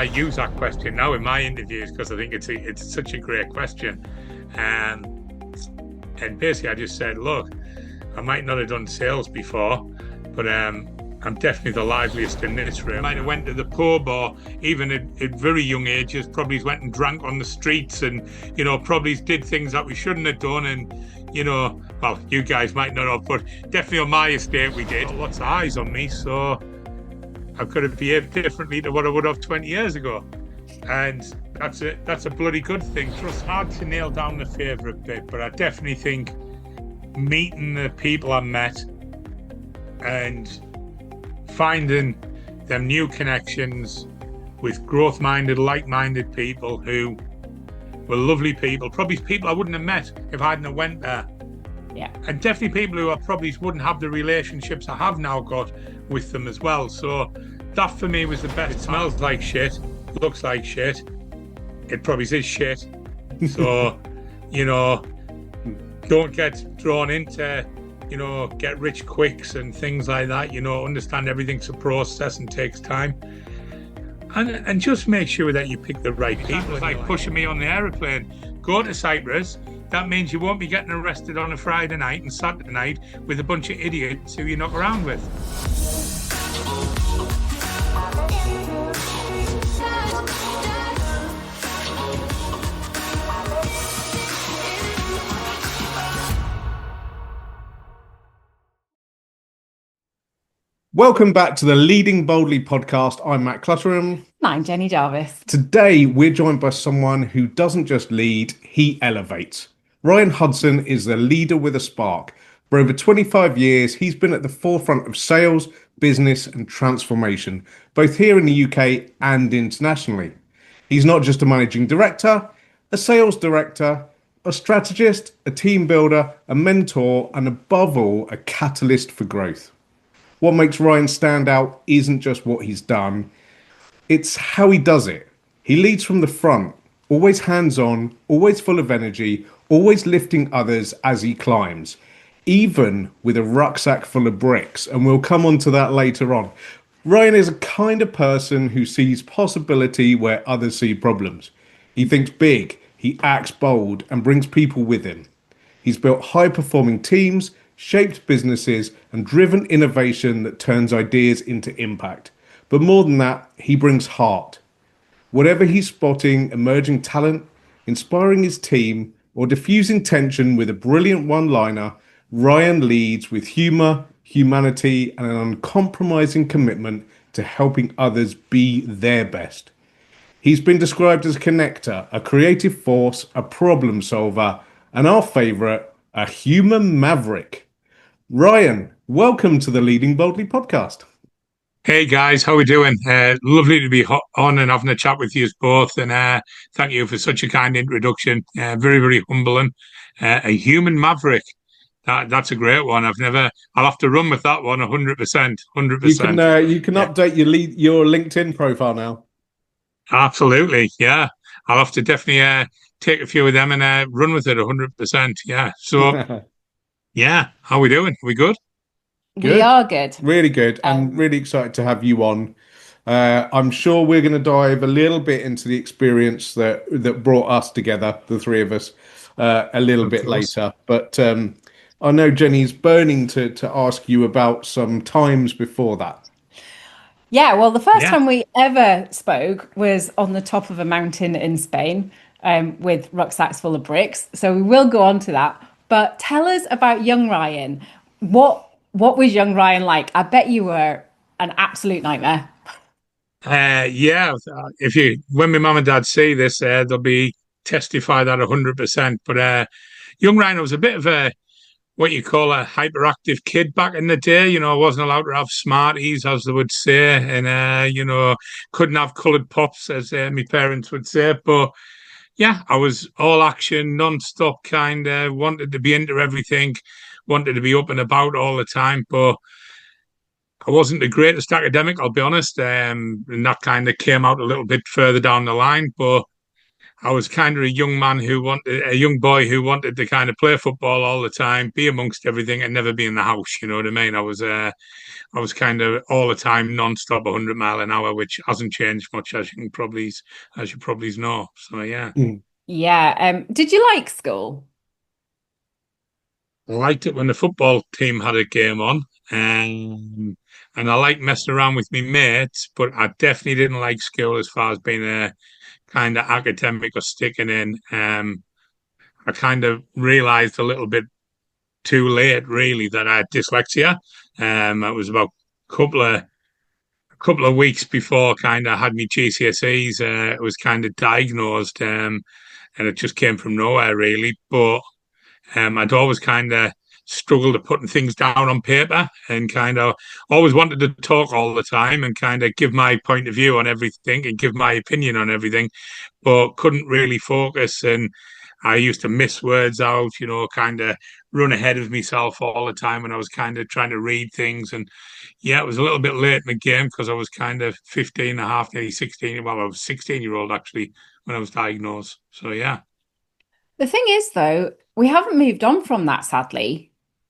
I use that question now in my interviews because I think it's such a great question. And basically, I just said, look, I might not have done sales before, but I'm definitely the liveliest in this room. I might have went to the pub, or even at very young ages, probably went and drank on the streets, and probably did things that we shouldn't have done. And well, you guys might not have, but definitely on my estate we did. Lots of eyes on me, so I could have behaved differently to what I would have 20 years ago. And that's a bloody good thing. It's hard to nail down the favourite bit, but I definitely think meeting the people I met and finding them new connections with growth-minded, like-minded people who were lovely people, probably people I wouldn't have met if I hadn't have went there. Yeah. And definitely people who I probably wouldn't have the relationships I have now got with them as well. So that for me was the best. It smells like shit, looks like shit. It probably is shit. So, don't get drawn into, get rich quicks and things like that. Understand everything's a process and takes time. And just make sure that you pick the right people. It's like pushing me on the aeroplane. Go to Cyprus. That means you won't be getting arrested on a Friday night and Saturday night with a bunch of idiots who you knock around with. Welcome back to the Leading Boldly podcast. I'm Matt Clutterham. And I'm Jenny Jarvis. Today, we're joined by someone who doesn't just lead, he elevates. Ryan Hudson is the leader with a spark. For over 25 years, he's been at the forefront of sales, business, and transformation, both here in the UK and internationally. He's not just a managing director, a sales director, a strategist, a team builder, a mentor, and above all, a catalyst for growth. What makes Ryan stand out isn't just what he's done, it's how he does it. He leads from the front, always hands-on, always full of energy, always lifting others as he climbs, even with a rucksack full of bricks, and we'll come on to that later on. Ryan is a kind of person who sees possibility where others see problems. He thinks big, he acts bold, and brings people with him. He's built high-performing teams, shaped businesses, and driven innovation that turns ideas into impact. But more than that, he brings heart. Whatever he's spotting emerging talent, inspiring his team, or diffusing tension with a brilliant one-liner, Ryan leads with humour, humanity, and an uncompromising commitment to helping others be their best. He's been described as a connector, a creative force, a problem solver, and our favourite, a human maverick. Ryan, welcome to the Leading Boldly podcast. Hey guys, how are we doing? Lovely to be on and having a chat with you both, and thank you for such a kind introduction. Very, very humbling. A human maverick. That's a great one. I'll have to run with that one 100%. 100%. You can update your LinkedIn profile now. Absolutely, yeah. I'll have to definitely take a few of them and run with it 100%. Yeah. So, yeah, how are we doing? Are we good? Good. We are good. Really good, and really excited to have you on. I'm sure we're going to dive a little bit into the experience that brought us together, the three of us, a little bit later. But I know Jenny's burning to ask you about some times before that. Yeah, well, the first time we ever spoke was on the top of a mountain in Spain with rucksacks full of bricks. So we will go on to that. But tell us about young Ryan. What was young Ryan like? I bet you were an absolute nightmare. Yeah, when my mum and dad see this, they'll be testify that 100%. But young Ryan was a bit of what you call a hyperactive kid back in the day. I wasn't allowed to have Smarties, as they would say, and couldn't have coloured pops, as my parents would say. But yeah, I was all action, non-stop kind of, wanted to be into everything, wanted to be up and about all the time, but I wasn't the greatest academic, I'll be honest, and that kind of came out a little bit further down the line, but I was kind of a young boy who wanted to kind of play football all the time, be amongst everything, and never be in the house. You know what I mean? I was kind of all the time, non-stop, 100 mile an hour, which hasn't changed much as you probably know. So yeah, Mm. Yeah. Did you like school? I liked it when the football team had a game on, and I liked messing around with my mates, but I definitely didn't like school as far as being a kind of academic or sticking in. I kind of realised a little bit too late, really, that I had dyslexia. It was about a couple of weeks before kind of had my GCSEs. It was kind of diagnosed, and it just came from nowhere, really. But I'd always kind of struggled at putting things down on paper and kind of always wanted to talk all the time and kind of give my point of view on everything and give my opinion on everything, but couldn't really focus. And I used to miss words out, kind of run ahead of myself all the time when I was kind of trying to read things. And yeah, it was a little bit late in the game because I was kind of 15 and a half, nearly 16. Well, I was 16-year-old actually when I was diagnosed. So yeah. The thing is, though, we haven't moved on from that, sadly.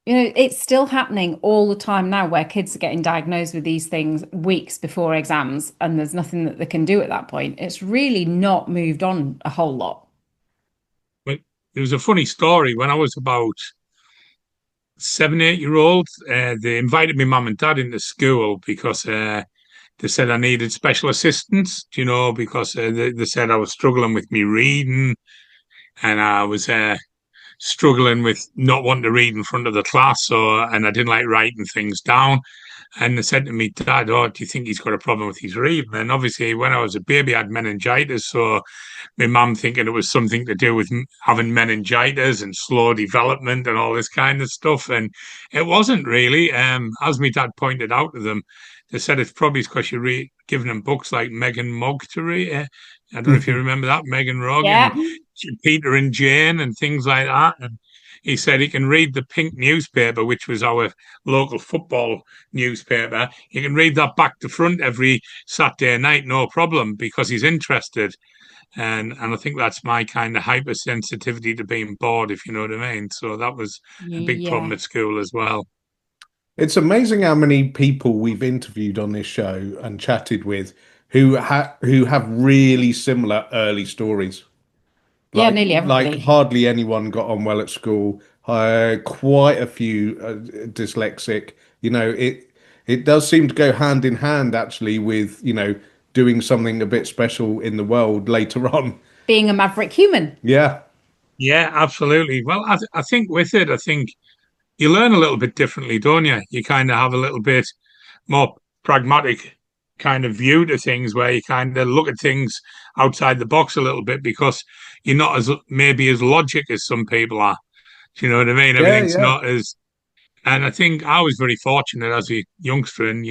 It's still happening all the time now where kids are getting diagnosed with these things weeks before exams, and there's nothing that they can do at that point. It's really not moved on a whole lot. But there was a funny story when I was about 7, 8 year old. They invited my mum and dad into school because they said I needed special assistance, because they said I was struggling with me reading and I was struggling with not wanting to read in front of the class, and I didn't like writing things down. And they said to me, Dad, oh, do you think he's got a problem with his reading? And obviously, when I was a baby, I had meningitis. So my mum thinking it was something to do with having meningitis and slow development and all this kind of stuff. And it wasn't really. As my dad pointed out to them, they said it's probably because you're giving them books like Megan Mogg to read. I don't know if you remember that, Megan Rogg and Yeah. Peter and Jane and things like that. And he said he can read the pink newspaper, which was our local football newspaper. He can read that back to front every Saturday night, no problem, because he's interested. And I think that's my kind of hypersensitivity to being bored, if you know what I mean. So that was a big problem Yeah. at school as well. It's amazing how many people we've interviewed on this show and chatted with who have really similar early stories. Yeah, Like nearly like everybody. hardly anyone got on well at school. Quite a few dyslexic. It does seem to go hand in hand actually with doing something a bit special in the world later on. Being a maverick human. Yeah. Yeah, absolutely. Well, I think with it, I think you learn a little bit differently, don't you? You kind of have a little bit more pragmatic kind of view to things where you kind of look at things outside the box a little bit because you're not as maybe as logic as some people are. Do you know what I mean? Yeah, Everything's yeah. not as, and I think I was very fortunate as a youngster, and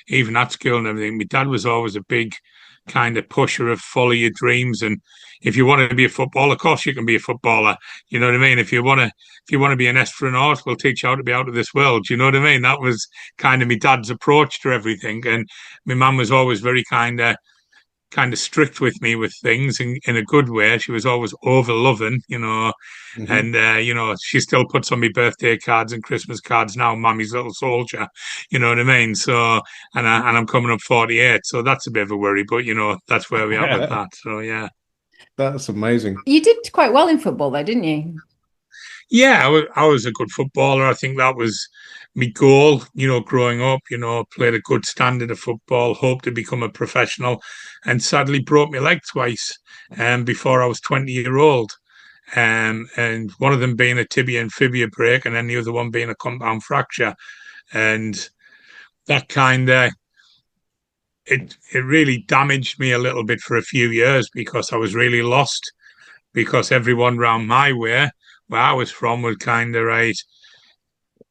even at school and everything. My dad was always a big kind of pusher of follow your dreams, and if you want to be a footballer, of course you can be a footballer. You know what I mean? If you want to be an astronaut, we'll teach you how to be out of this world. You know what I mean? That was kind of my dad's approach to everything, and my mum was always very kind of strict with me with things in a good way. She was always over loving, Hmm. and she still puts on my birthday cards and Christmas cards now, Mummy's little soldier. You know what I mean? So, and I'm coming up 48, so that's a bit of a worry, but that's where we are with that. So yeah. That's amazing. You did quite well in football, though, didn't you? Yeah, I was a good footballer. I think that was my goal, growing up, played a good standard of football, hoped to become a professional, and sadly broke my leg twice before I was 20-year-old. And one of them being a tibia and fibula break, and then the other one being a compound fracture. And that kind of it really damaged me a little bit for a few years because I was really lost because everyone round my way, where I was from, was kind of right.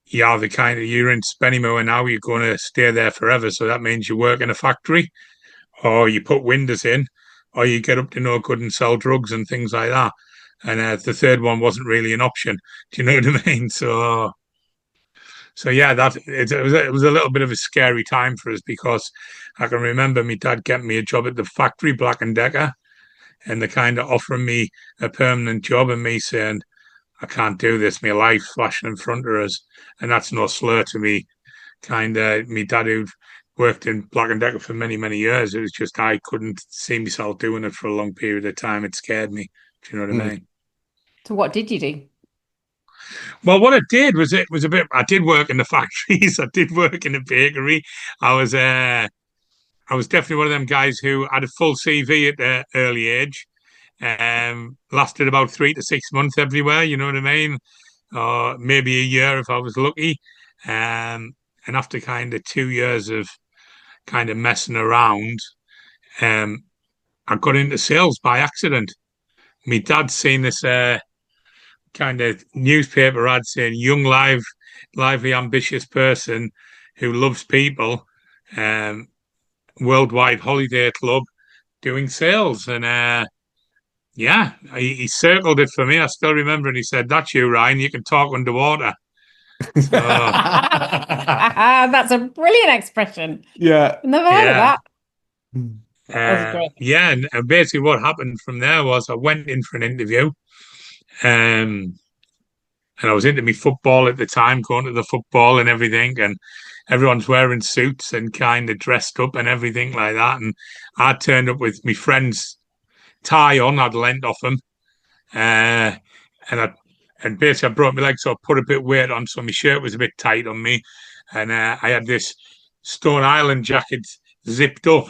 Yeah, the kind of you're in Spennymoor now, you're going to stay there forever. So that means you work in a factory, or you put windows in, or you get up to no good and sell drugs and things like that. And the third one wasn't really an option. Do you know what I mean? So yeah, it was a little bit of a scary time for us because I can remember my dad getting me a job at the factory, Black and Decker, and they kind of offering me a permanent job and me saying, I can't do this. My life flashing in front of us. And that's no slur to me. Me dad who worked in Black and Decker for many, many years. It was just I couldn't see myself doing it for a long period of time. It scared me. Do you know what I mean? So what did you do? Well, what I did was it was a bit. I did work in the factories. I did work in the bakery. I was I was definitely one of them guys who had a full CV at an early age. Lasted about 3 to 6 months everywhere. You know what I mean? Or maybe a year if I was lucky. And after kind of 2 years of kind of messing around, um, I got into sales by accident. My dad's seen this kind of newspaper ad saying young, lively, ambitious person who loves people, um, worldwide holiday club doing sales. And yeah, he circled it for me. I still remember, and he said, "That's you, Ryan. You can talk underwater." So, That's a brilliant expression. Yeah. Never heard of that. That's great. Yeah, and basically what happened from there was I went in for an interview, and I was into my football at the time, going to the football and everything, and everyone's wearing suits and kind of dressed up and everything like that. And I turned up with my friend's tie on, I'd lent off him, and basically I brought my legs, so I put a bit of weight on, so my shirt was a bit tight on me, and I had this Stone Island jacket zipped up,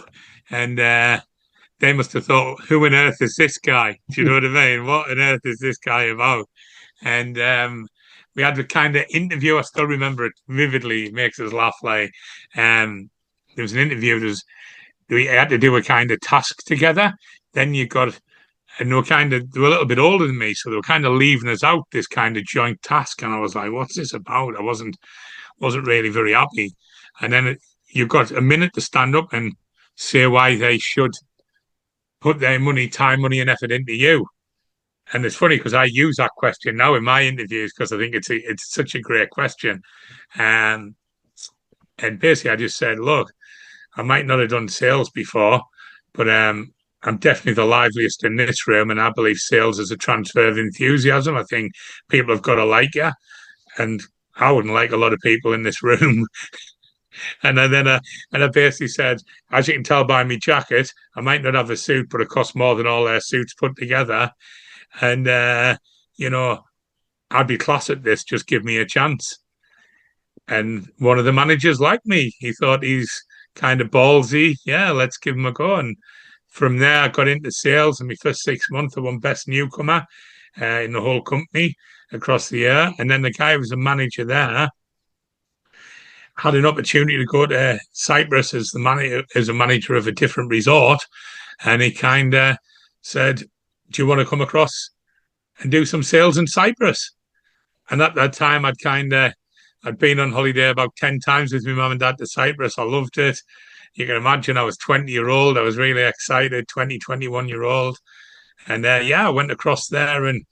and they must have thought, "Who on earth is this guy?" Do you know what I mean? What on earth is this guy about? And we had the kind of interview. I still remember it vividly. It makes us laugh. Like, there was an interview. We had to do a kind of task together. Then you got, and they were a little bit older than me, so they were kind of leaving us out this kind of joint task. And I was like, "What's this about?" I wasn't really very happy. And then you got a minute to stand up and say why they should put their money, time, money, and effort into you. And it's funny because I use that question now in my interviews because I think it's such a great question. Um, and basically, I just said, look, I might not have done sales before, but I'm definitely the liveliest in this room, and I believe sales is a transfer of enthusiasm. I think people have got to like you, and I wouldn't like a lot of people in this room. And I basically said, as you can tell by my jacket, I might not have a suit, but it costs more than all their suits put together. And, you know, I'd be class at this, just give me a chance. And one of the managers liked me. He thought he's kind of ballsy. Yeah, let's give him a go. And from there, I got into sales. In my first 6 months, I won best newcomer in the whole company across the year. And then the guy who was a manager there had an opportunity to go to Cyprus as a manager of a different resort. And he kind of said, do you want to come across and do some sales in Cyprus? And at that time, I'd been on holiday about 10 times with my mum and dad to Cyprus. I loved it. You can imagine I was 20-year-old. I was really excited, 21-year-old. And I went across there, and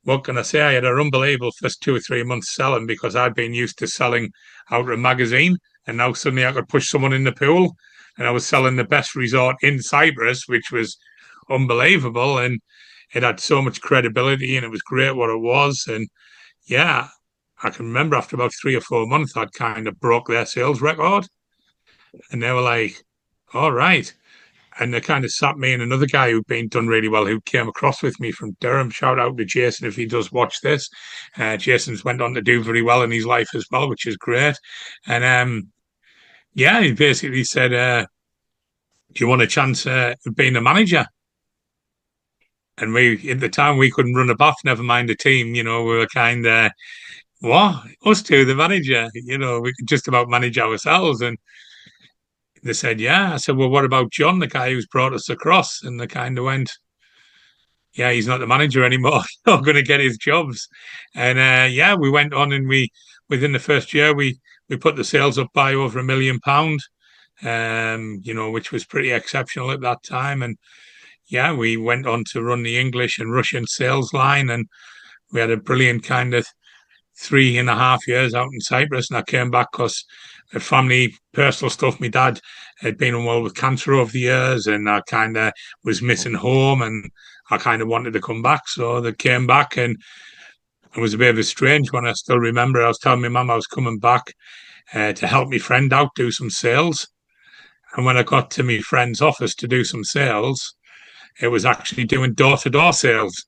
what can I say? I had an unbelievable first 2 or 3 months selling because I'd been used to selling out of a magazine, and now suddenly I could push someone in the pool, and I was selling the best resort in Cyprus, which was unbelievable, and it had so much credibility, and it was great what it was. And yeah, I can remember after about 3 or 4 months, I'd kind of broke their sales record, and they were like, all right. And they kind of sat me and another guy who'd been done really well, who came across with me from Durham. Shout out to Jason if he does watch this. Jason's went on to do very well in his life as well, which is great. And he basically said, do you want a chance of being a manager? And at the time, we couldn't run a bath, never mind a team. You know, we were kind of, what? Us two, the manager? You know, we could just about manage ourselves. And they said, yeah. I said, well, what about John, the guy who's brought us across? And they kind of went, yeah, he's not the manager anymore. Not going to get his jobs. And we went on, and within the first year, we put the sales up by over £1 million, which was pretty exceptional at that time. And yeah, we went on to run the English and Russian sales line, and we had a brilliant kind of 3.5 years out in Cyprus. And I came back because family personal stuff. My dad had been unwell with cancer over the years, and I kind of was missing home, and I kind of wanted to come back. So they came back, and it was a bit of a strange one. I still remember I was telling my mum I was coming back to help my friend out do some sales. And when I got to my friend's office to do some sales, it was actually doing door-to-door sales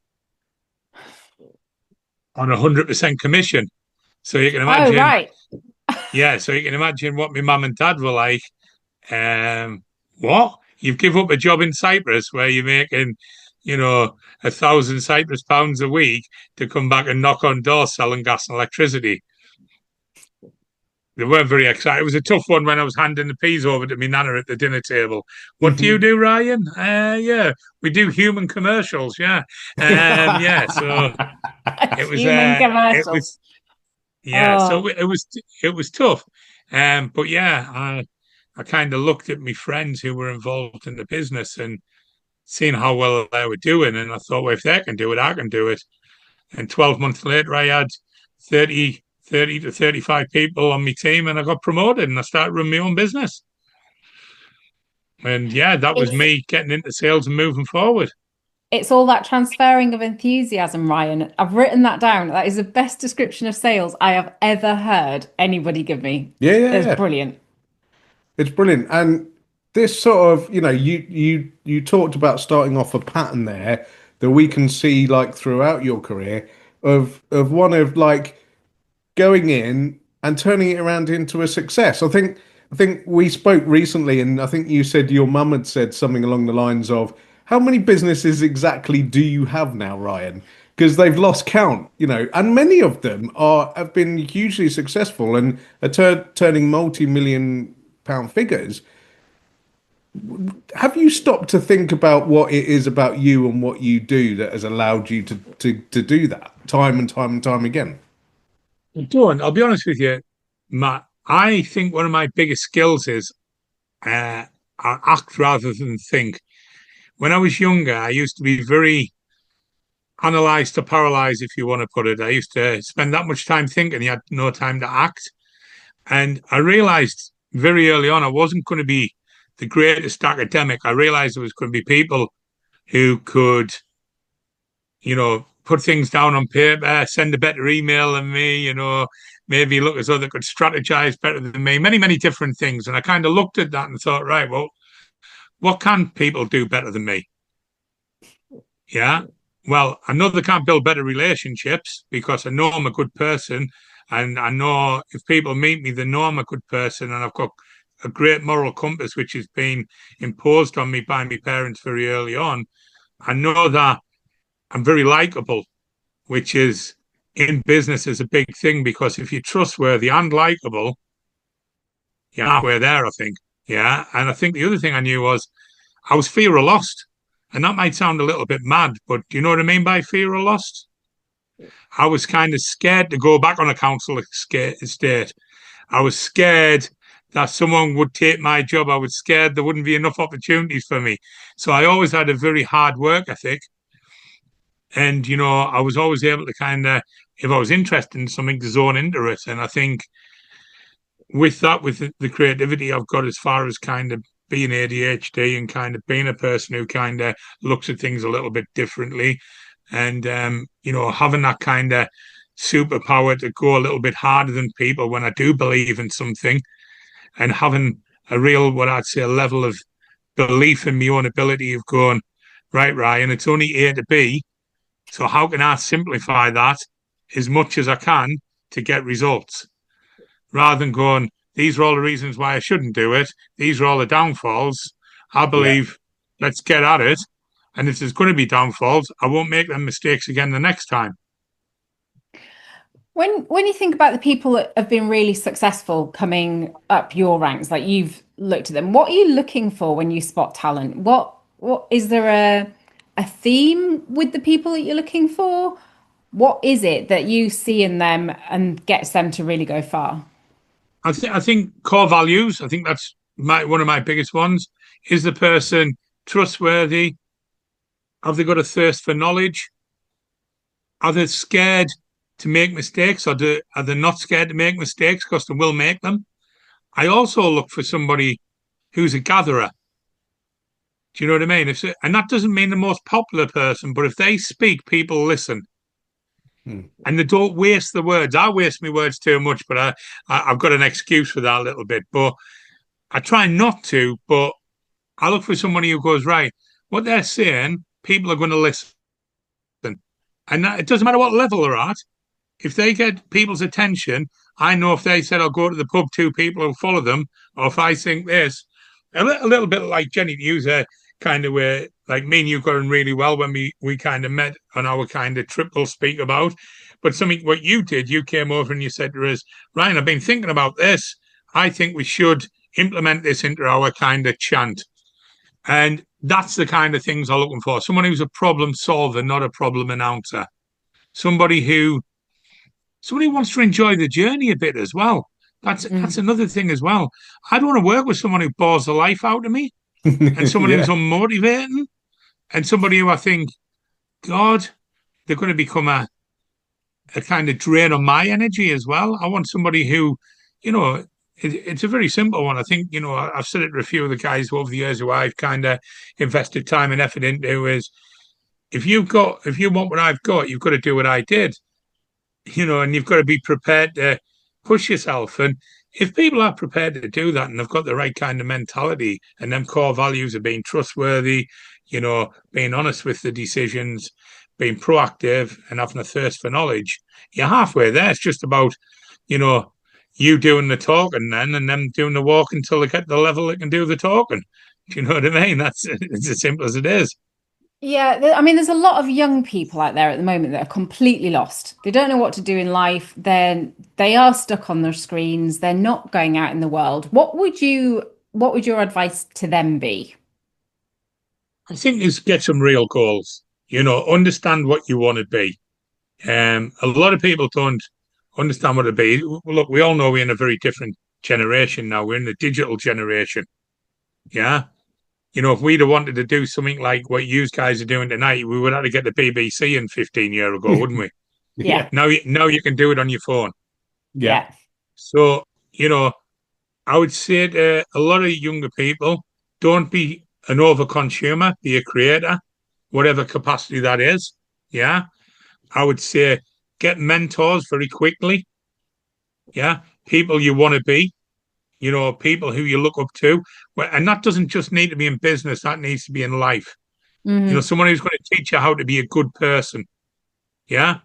on 100% commission. So you can imagine. Oh, right. Yeah, so you can imagine what my mum and dad were like. What? You've give up a job in Cyprus where you're making, 1,000 Cyprus pounds a week to come back and knock on doors selling gas and electricity. They weren't very excited. It was a tough one when I was handing the peas over to my nana at the dinner table. What do you do, Ryan? Yeah, we do human commercials. Yeah, yeah. So it was Human commercials. Yeah. Oh. So it was tough. But yeah, I kind of looked at my friends who were involved in the business and seeing how well they were doing, and I thought, well, if they can do it, I can do it. And 12 months later, I had 30 to 35 people on my team, and I got promoted and I started running my own business. And yeah, that was me getting into sales and moving forward. It's all that transferring of enthusiasm, Ryan. I've written that down. That is the best description of sales I have ever heard anybody give me. Yeah, It's brilliant. It's brilliant. And this sort of, you talked about starting off a pattern there that we can see like throughout your career of one of like going in and turning it around into a success. I think we spoke recently, and I think you said your mum had said something along the lines of, "How many businesses exactly do you have now, Ryan?" Because they've lost count, and many of them have been hugely successful and are turning multi-million pound figures. Have you stopped to think about what it is about you and what you do that has allowed you to do that time and time and time again? Dawn, I'll be honest with you, Matt. I think one of my biggest skills is I act rather than think. When I was younger, I used to be very analyzed to paralyzed, if you want to put it. I used to spend that much time thinking, you had no time to act. And I realized very early on I wasn't going to be the greatest academic. I realized there was going to be people who could, put things down on paper, send a better email than me, maybe look as though they could strategize better than me, many, many different things. And I kind of looked at that and thought, right, well, what can people do better than me? Yeah. Well, I know they can't build better relationships because I know I'm a good person. And I know if people meet me, they know I'm a good person. And I've got a great moral compass, which has been imposed on me by my parents very early on. I know that I'm very likable, which is in business is a big thing because if you're trustworthy and likable, you're halfway there, I think. Yeah. And I think the other thing I knew was I was fear of lost. And that might sound a little bit mad, but do you know what I mean by fear of lost? I was kind of scared to go back on a council estate. I was scared that someone would take my job. I was scared there wouldn't be enough opportunities for me. So I always had a very hard work ethic. And, I was always able to kind of, if I was interested in something, to zone into it. And I think with that, with the creativity I've got as far as kind of being ADHD and kind of being a person who kind of looks at things a little bit differently and, having that kind of superpower to go a little bit harder than people when I do believe in something and having a real, what I'd say, a level of belief in my own ability of going, right, Ryan, it's only A to B. So how can I simplify that as much as I can to get results? Rather than going, these are all the reasons why I shouldn't do it. These are all the downfalls. I believe, let's get at it. And if there's going to be downfalls, I won't make them mistakes again the next time. When you think about the people that have been really successful coming up your ranks, like you've looked at them, what are you looking for when you spot talent? What is there a theme with the people that you're looking for? What is it that you see in them and gets them to really go far? I think core values. I think that's one of my biggest ones. Is the person trustworthy? Have they got a thirst for knowledge? Are they scared to make mistakes, or are they not scared to make mistakes because they will make them? I also look for somebody who's a gatherer. Do you know what I mean? And that doesn't mean the most popular person, but if they speak, people listen. And they don't waste the words. I waste my words too much, but I've got an excuse for that a little bit. But I try not to, but I look for somebody who goes, right, what they're saying, people are going to listen. And it doesn't matter what level they're at. If they get people's attention, I know if they said, I'll go to the pub, two people will follow them. Or if I think this, a little bit like Jenny, to use a kind of way, like me and you got on really well when we kind of met on our kind of trip we'll speak about. But something what you did, you came over and you said to us, Ryan, I've been thinking about this. I think we should implement this into our kind of chant. And that's the kind of things I'm looking for. Someone who's a problem solver, not a problem announcer. Somebody who wants to enjoy the journey a bit as well. That's another thing as well. I don't want to work with someone who bores the life out of me and someone who's unmotivating and somebody who I think, God, they're going to become a kind of drain on my energy as well. I want somebody who, it's a very simple one. I think, I've said it to a few of the guys over the years who I've kind of invested time and effort into is if you want what I've got, you've got to do what I did, and you've got to be prepared to push yourself. And if people are prepared to do that and they've got the right kind of mentality and them core values of being trustworthy, being honest with the decisions, being proactive and having a thirst for knowledge, you're halfway there. It's just about, you doing the talking then and them doing the walk until they get to the level they can do the talking. Do you know what I mean? It's as simple as it is. Yeah, I mean, there's a lot of young people out there at the moment that are completely lost. They don't know what to do in life. They are stuck on their screens. They're not going out in the world. What would your advice to them be? I think is get some real goals. Understand what you want to be. A lot of people don't understand what to be. Look, we all know we're in a very different generation now. We're in the digital generation. Yeah. If we'd have wanted to do something like what you guys are doing tonight, we would have to get the BBC in 15 years ago, wouldn't we? Yeah. Now you can do it on your phone. Yeah. So, I would say to a lot of younger people, don't be an over-consumer, be a creator, whatever capacity that is. Yeah. I would say get mentors very quickly. Yeah. People you want to be, people who you look up to. And that doesn't just need to be in business, that needs to be in life. Someone who's going to teach you how to be a good person. Yeah.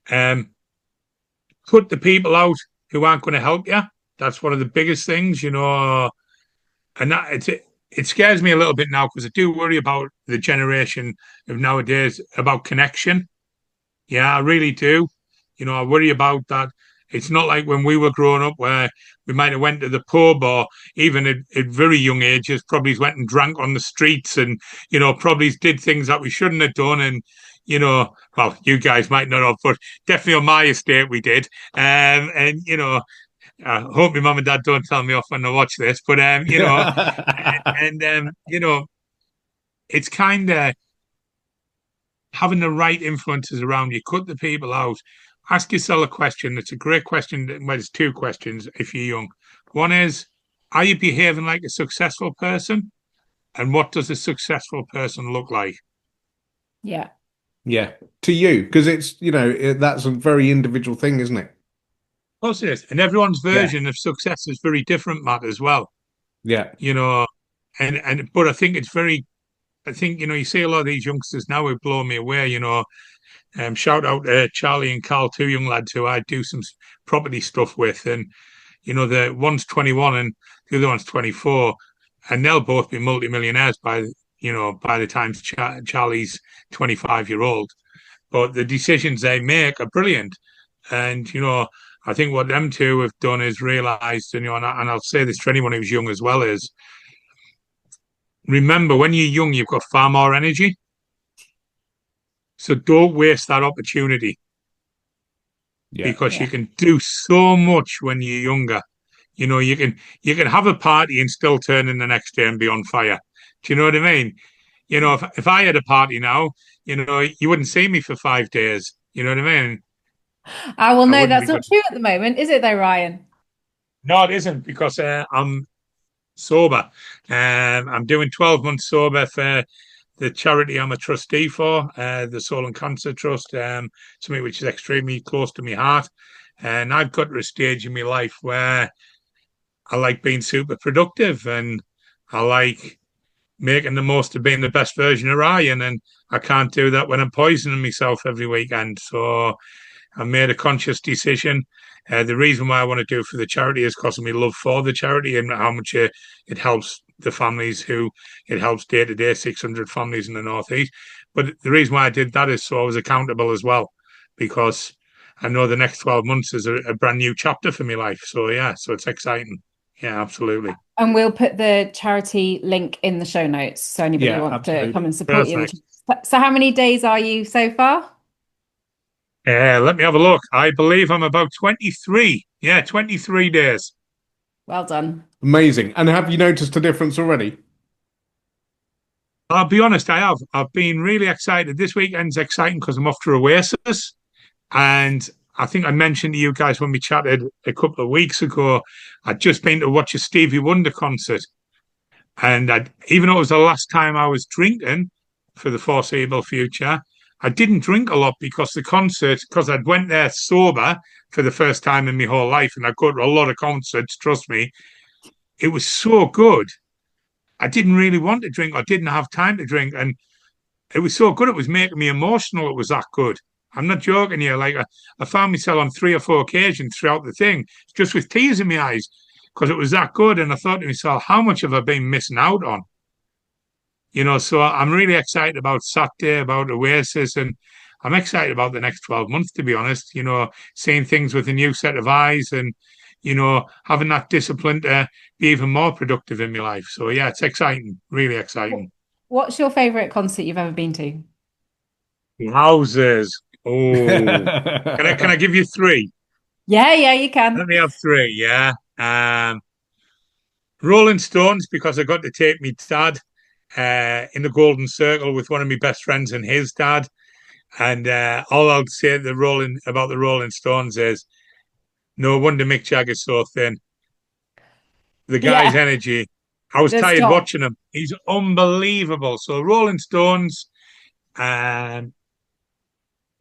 Cut the people out who aren't going to help you. That's one of the biggest things, and it scares me a little bit now because I do worry about the generation of nowadays about connection. Yeah, I really do. I worry about that. It's not like when we were growing up where we might have went to the pub or even at very young ages, probably went and drank on the streets and, probably did things that we shouldn't have done. And, well, you guys might not have, but definitely on my estate we did. I hope my mum and dad don't tell me off when they watch this, but, it's kind of having the right influences around you, cut the people out. Ask yourself a question. It's a great question. Well, it's two questions if you're young. One is, are you behaving like a successful person? And what does a successful person look like? Yeah. Yeah. To you, because it's, that's a very individual thing, isn't it? Of course it is. And everyone's version of success is very different, Matt, as well. Yeah. But I think you see a lot of these youngsters now who blow me away, shout out to Charlie and Carl, two young lads who I do some property stuff with. And, the one's 21 and the other one's 24. And they'll both be multimillionaires by the time Charlie's 25-year-old. But the decisions they make are brilliant. And, I think what them two have done is realised, and I'll say this to anyone who's young as well, is remember when you're young, you've got far more energy. So don't waste that opportunity because you can do so much when you're younger. You can have a party and still turn in the next day and be on fire. Do you know what I mean? If I had a party now, you wouldn't see me for 5 days. You know what I mean? Well, no, that's not true at the moment, is it though, Ryan? No, it isn't because I'm sober. I'm doing 12 months sober for the charity I'm a trustee for, the Soul and Cancer Trust, something which is extremely close to my heart. And I've got to a stage in my life where I like being super productive and I like making the most of being the best version of Ryan. And I can't do that when I'm poisoning myself every weekend. So I made a conscious decision. The reason why I want to do it for the charity is because of my love for the charity and how much it helps the families who it helps day to day, 600 families in the Northeast. But the reason why I did that is so I was accountable as well, because I know the next 12 months is a brand new chapter for my life. So, yeah, so it's exciting. Yeah, absolutely. And we'll put the charity link in the show notes so anybody who Yeah, wants to come absolutely. and support you. Perfect. So how many days are you so far? Let me have a look. I believe I'm about 23. Yeah, 23 days. Well done. Amazing. And have you noticed a difference already? I'll be honest, I have. I've been really excited. This weekend's exciting because I'm off to Oasis. And I think I mentioned to you guys when we chatted a couple of weeks ago, I'd just been to watch a Stevie Wonder concert. And even though it was the last time I was drinking for the foreseeable future, I didn't drink a lot because the concert, because I'd went there sober for the first time in my whole life, and I go to a lot of concerts, trust me, it was so good. I didn't really want to drink. I didn't have time to drink. And it was so good. It was making me emotional. It was that good. I'm not joking here. Like I found myself on 3 or 4 occasions throughout the thing, just with tears in my eyes, because it was that good. And I thought to myself, how much have I been missing out on? So I'm really excited about Saturday, about Oasis, and I'm excited about the next 12 months, to be honest. Seeing things with a new set of eyes and, having that discipline to be even more productive in my life. So, yeah, it's exciting, really exciting. What's your favorite concert you've ever been to? Houses. Oh, can I give you three? Yeah, you Let can. me have three. Yeah. Rolling Stones because I got to take my dad in the Golden Circle with one of my best friends and his dad. And all I'll say about the Rolling Stones is no wonder Mick Jagger's so thin. The guy's Yeah, energy. I was the tired stop. watching him. He's unbelievable. So Rolling Stones, um,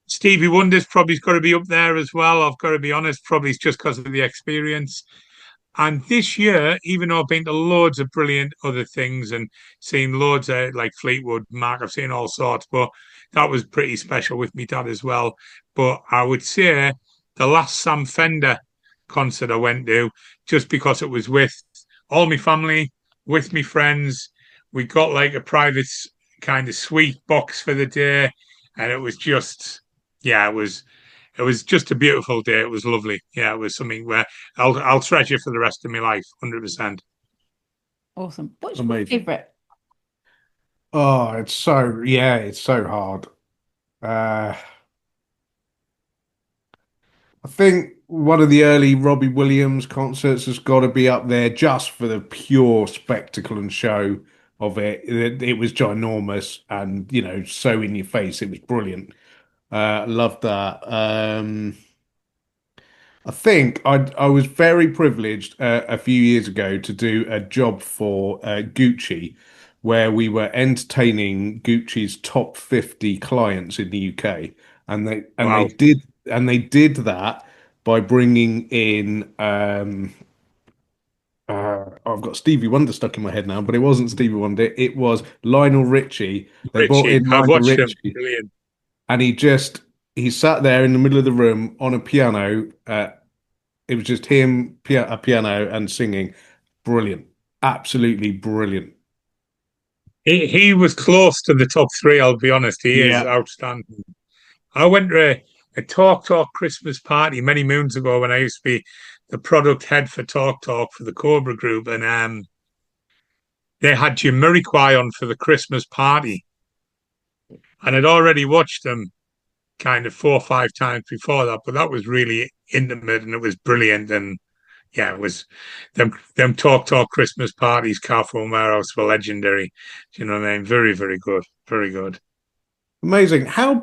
Stevie Wonder's probably got to be up there as well. I've got to be honest, probably it's just because of the experience. And this year, even though I've been to loads of brilliant other things and seen loads of like Fleetwood Mac, I've seen all sorts, but that was pretty special with me dad as well. But I would say the last Sam Fender concert I went to, just because it was with all my family, with my friends, we got like a private kind of suite box for the day, and it was just, yeah, it was just a beautiful day. It was lovely. Yeah, it was something where I'll treasure for the rest of my life, 100%. Awesome. What's your Amazing. favorite? Oh, it's so hard. Uh, I think one of the early Robbie Williams concerts has got to be up there just for the pure spectacle and show of it. It was ginormous and, so in your face. It was brilliant. Loved that. I think I was very privileged a few years ago to do a job for Gucci, where we were entertaining Gucci's top 50 clients in the UK, and Wow. they did that by bringing in I've got Stevie Wonder stuck in my head now, but it wasn't Stevie Wonder. It was Lionel Richie. They brought Richie, in I've Lionel watched him. Richie, Brilliant. and he sat there in the middle of the room on a piano. It was just him, a piano, and singing. Brilliant, absolutely brilliant. He was close to the top three, I'll be honest. He is Yeah, outstanding. I went to a Talk Talk Christmas party many moons ago when I used to be the product head for Talk Talk for the Cobra Group, and they had Jamiroquai on for the Christmas party, and I'd already watched them kind of 4 or 5 times before that, but that was really intimate and it was brilliant. And yeah, it was them Talk Christmas parties, Carrefour Warehouse were legendary. Do you know what I mean? Very, very good. Very good. amazing. How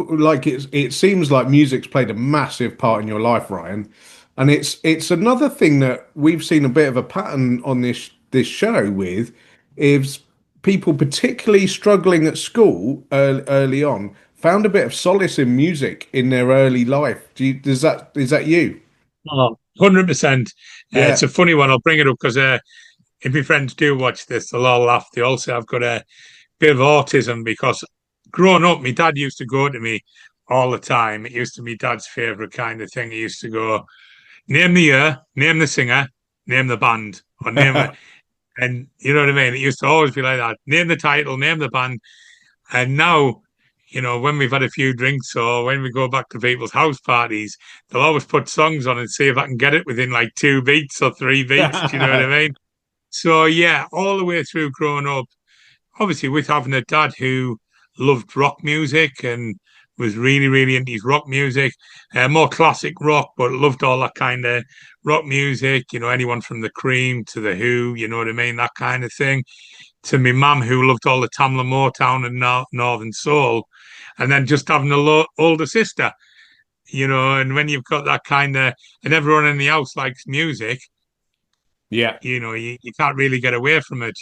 like it seems like music's played a massive part in your life, Ryan. And it's another thing that we've seen a bit of a pattern on this show with is people particularly struggling at school early on found a bit of solace in music in their early life. Is that you? Oh, 100%. Yeah. It's a funny one. I'll bring it up because if my friends do watch this, they'll all laugh. They also have got a bit of autism because growing up, my dad used to go to me all the time. It used to be dad's favourite kind of thing. He used to go, name the year, name the singer, name the band, or name it. And you know what I mean? It used to always be like that. Name the title, name the band. And now, when we've had a few drinks or when we go back to people's house parties, they'll always put songs on and see if I can get it within like 2 beats or 3 beats. Do you know what I mean? So yeah, all the way through growing up, obviously with having a dad who loved rock music and was really, really into his rock music, more classic rock, but loved all that kind of rock music, anyone from the Cream to the Who, you know what I mean, that kind of thing. To my mum who loved all the Tamla Motown and Northern Soul, and then just having a older sister, and when you've got that kind of, and everyone in the house likes music, Yeah. you can't really get away from it,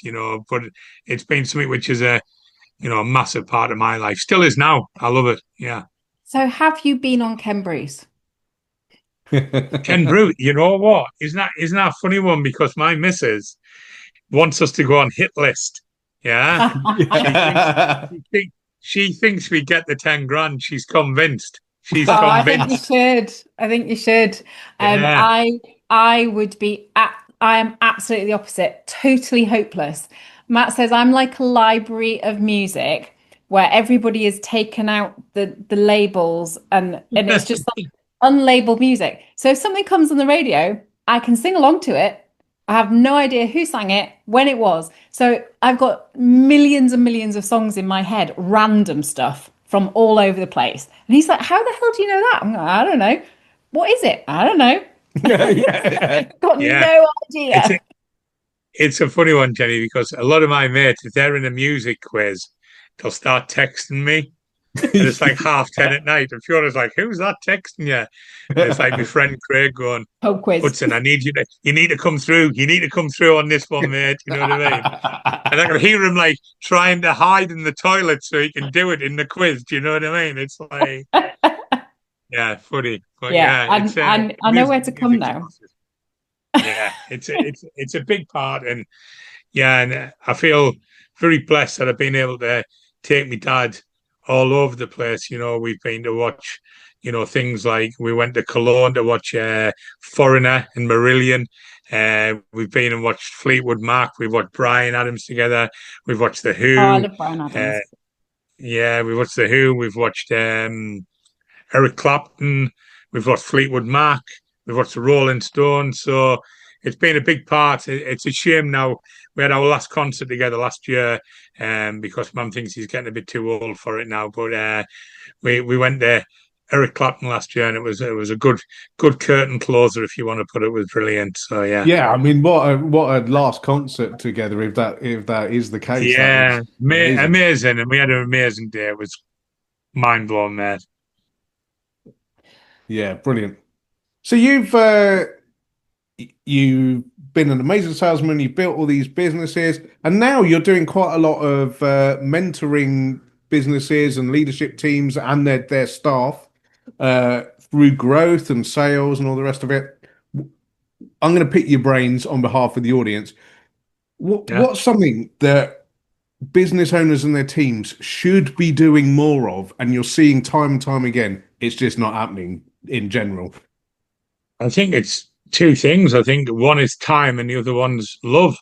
but it's been something which is a massive part of my life. Still is now. I love it. Yeah. So have you been on Ken Bruce? Ken Brute, you know what? Isn't that a funny one? Because my missus wants us to go on hit list. Yeah. She thinks she, think, she thinks we get the 10 grand. She's convinced. She's Oh, I think you convinced. should. I think you should. Yeah. I would be I am absolutely the opposite, totally hopeless. Matt says I'm like a library of music where everybody has taken out the labels and it's just like unlabeled music. So if something comes on the radio, I can sing along to it. I have no idea who sang it, when it was. So I've got millions and millions of songs in my head, random stuff from all over the place. And he's like, how the hell do you know that? I'm like, I don't know. What is it? I don't know. Got Yeah. no It's a, idea. it's a funny one, Jenny, because a lot of my mates, if they're in a music quiz, they'll start texting me. And it's like 10:30 at night. And Fiona's like, who's that texting you? And it's like my friend Craig going, Oh, quiz. Hudson, you need to come through. You need to come through on this one, mate. You know what I mean? And I can hear him like trying to hide in the toilet so he can do it in the quiz. Do you know what I mean? It's like, yeah, funny. But Yeah, yeah, it's and I know music, where to come music's now. massive. Yeah, it's a big part, and yeah, and I feel very blessed that I've been able to take my dad all over the place. We've been to watch, things like we went to Cologne to watch Foreigner and Marillion. We've been and watched Fleetwood Mac. We've watched Brian Adams together. We've watched The Oh, I Who. love Brian Uh, Adams. yeah, we watched The Who. We've watched Eric Clapton. We've watched Fleetwood Mac. We've watched the Rolling Stones. So it's been a big part. It's a shame now. We had our last concert together last year, because Mum thinks he's getting a bit too old for it now. But we went there. Eric Clapton last year, and it was a good curtain closer, if you want to put it. It was brilliant. So yeah, Yeah, I mean, what a last concert together, if that is the case, that yeah, is amazing. amazing, and we had an amazing day. It was mind blowing, mate. Yeah, brilliant. So you've been an amazing salesman, you've built all these businesses, and now you're doing quite a lot of mentoring businesses and leadership teams and their staff through growth and sales and all the rest of it. I'm going to pick your brains on behalf of the audience. Yeah. What's something that business owners and their teams should be doing more of, and you're seeing time and time again, it's just not happening in general? I think it's two things. I think one is time and the other one's love.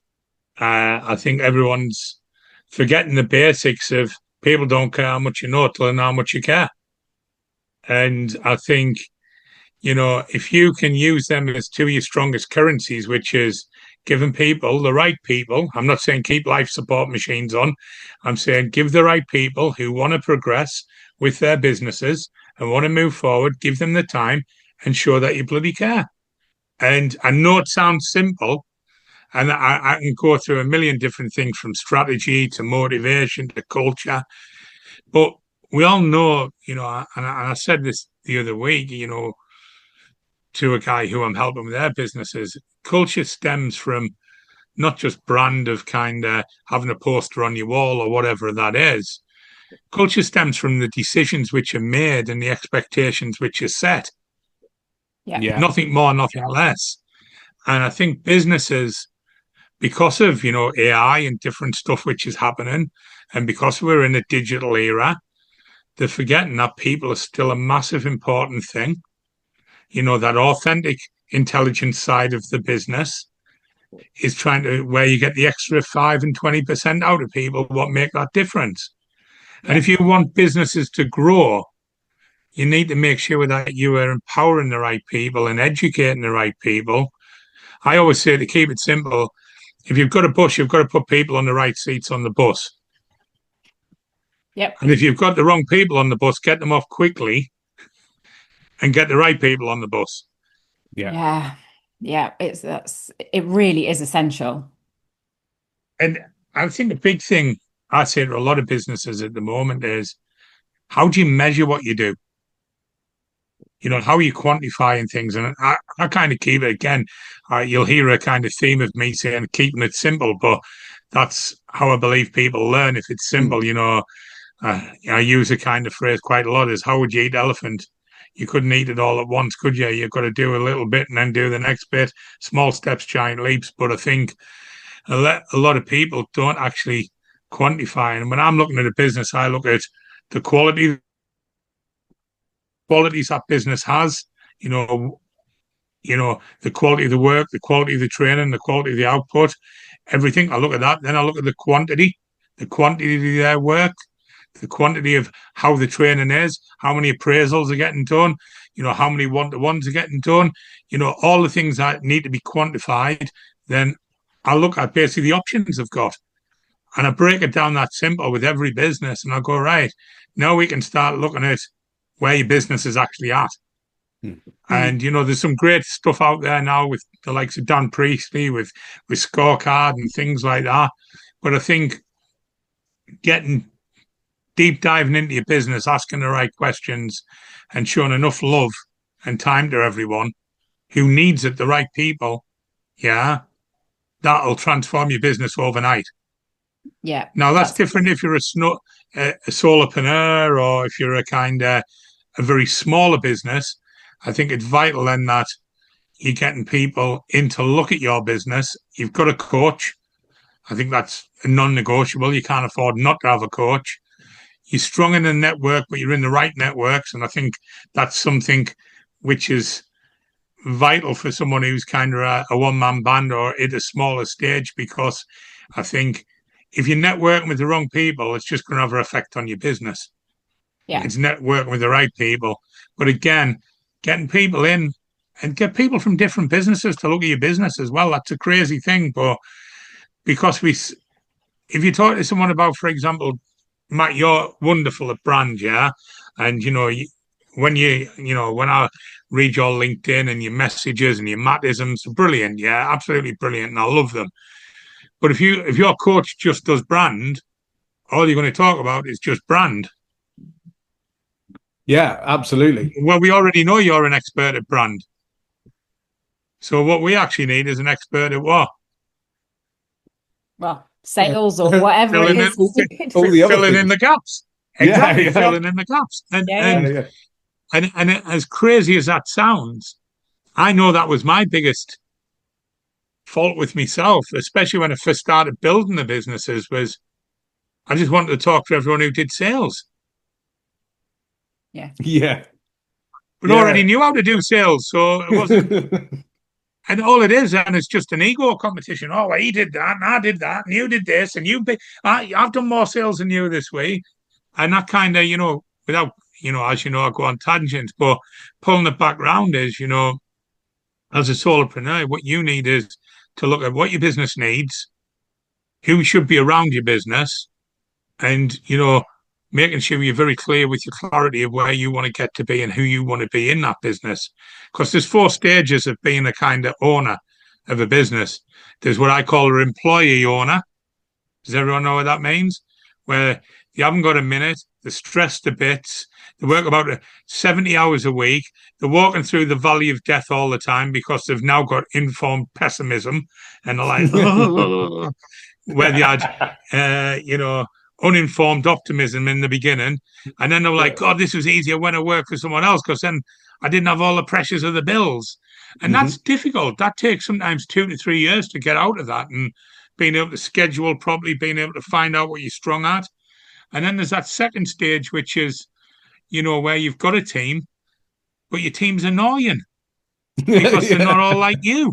I think everyone's forgetting the basics of people don't care how much you know till they know how much you care. And I think, if you can use them as two of your strongest currencies, which is giving people the right people, I'm not saying keep life support machines on. I'm saying give the right people who want to progress with their businesses and want to move forward, give them the time and show that you bloody care. And I know it sounds simple, and I can go through a million different things from strategy to motivation to culture. But we all know, and I said this the other week, to a guy who I'm helping with their businesses, culture stems from not just brand of kind of having a poster on your wall or whatever that is. Culture stems from the decisions which are made and the expectations which are set. Yeah. Nothing more, nothing less. And I think businesses, because of, AI and different stuff which is happening, and because we're in a digital era, they're forgetting that people are still a massive important thing. That authentic intelligence side of the business is trying to, where you get the extra 5 and 20% out of people, what make that difference. And if you want businesses to grow, you need to make sure that you are empowering the right people and educating the right people. I always say, to keep it simple, if you've got a bus, you've got to put people on the right seats on the bus. Yep. And if you've got the wrong people on the bus, get them off quickly and get the right people on the bus. Yeah. It really is essential. And I think the big thing I say to a lot of businesses at the moment is, how do you measure what you do? How are you quantifying things? And I kind of keep it, again, you'll hear a kind of theme of me saying keeping it simple, but that's how I believe people learn. If it's simple, I use a kind of phrase quite a lot, is how would you eat elephant? You couldn't eat it all at once, could you? You've got to do a little bit and then do the next bit. Small steps, giant leaps. But I think a lot of people don't actually quantify. And when I'm looking at a business, I look at the qualities that business has, the quality of the work, the quality of the training, the quality of the output, everything. I look at that. Then I look at the quantity of their work, the quantity of how the training is, how many appraisals are getting done, how many one-to-ones are getting done, all the things that need to be quantified. Then I look at basically the options I've got. And I break it down that simple with every business. And I go, right, now we can start looking at where your business is actually at. And, there's some great stuff out there now with the likes of Dan Priestley, with Scorecard and things like that. But I think getting deep diving into your business, asking the right questions and showing enough love and time to everyone who needs it, the right people, that'll transform your business overnight. Yeah. Now, that's different if you're a solopreneur, or if you're a very smaller business. I think it's vital then that you're getting people in to look at your business. You've got a coach. I think that's a non-negotiable. You can't afford not to have a coach. You're strong in the network, but you're in the right networks. And I think that's something which is vital for someone who's kind of a one-man band or at a smaller stage, because I think if you're networking with the wrong people, it's just going to have an effect on your business. Yeah. It's networking with the right people. But again, getting people in and get people from different businesses to look at your business as well. That's a crazy thing. But because if you talk to someone about, for example, Matt, you're wonderful at brand, yeah? And, when I read your LinkedIn and your messages and your Mattisms, brilliant, yeah, absolutely brilliant. And I love them. But if your coach just does brand, all you're going to talk about is just brand. Yeah, absolutely. Well, we already know you're an expert at brand. So what we actually need is an expert at what? Well, sales or whatever it is. Filling in the gaps. Exactly, filling in the gaps. And as crazy as that sounds, I know that was my biggest fault with myself, especially when I first started building the businesses, was I just wanted to talk to everyone who did sales. Yeah. But already knew how to do sales, so it wasn't. And all it is, and it's just an ego competition. Oh, he did that, and I did that, and you did this, and I've done more sales than you this week. And that kind of, without, as you know, I go on tangents, but pulling it back round is, as a solopreneur, what you need is to look at what your business needs, who should be around your business, and, making sure you're very clear with your clarity of where you want to get to be and who you want to be in that business. Because there's 4 stages of being a kind of owner of a business. There's what I call an employee owner. Does everyone know what that means? where you haven't got a minute, they're stressed to bits, they work about 70 hours a week, they're walking through the valley of death all the time because they've now got informed pessimism and they're like, oh, where they had, uninformed optimism in the beginning. And then they were like, God, this was easier when I worked for someone else because then I didn't have all the pressures of the bills. And that's difficult. That takes sometimes 2 to 3 years to get out of that and being able to schedule properly, being able to find out what you're strong at. And then there's that second stage, which is, where you've got a team, but your team's annoying because they're not all like you.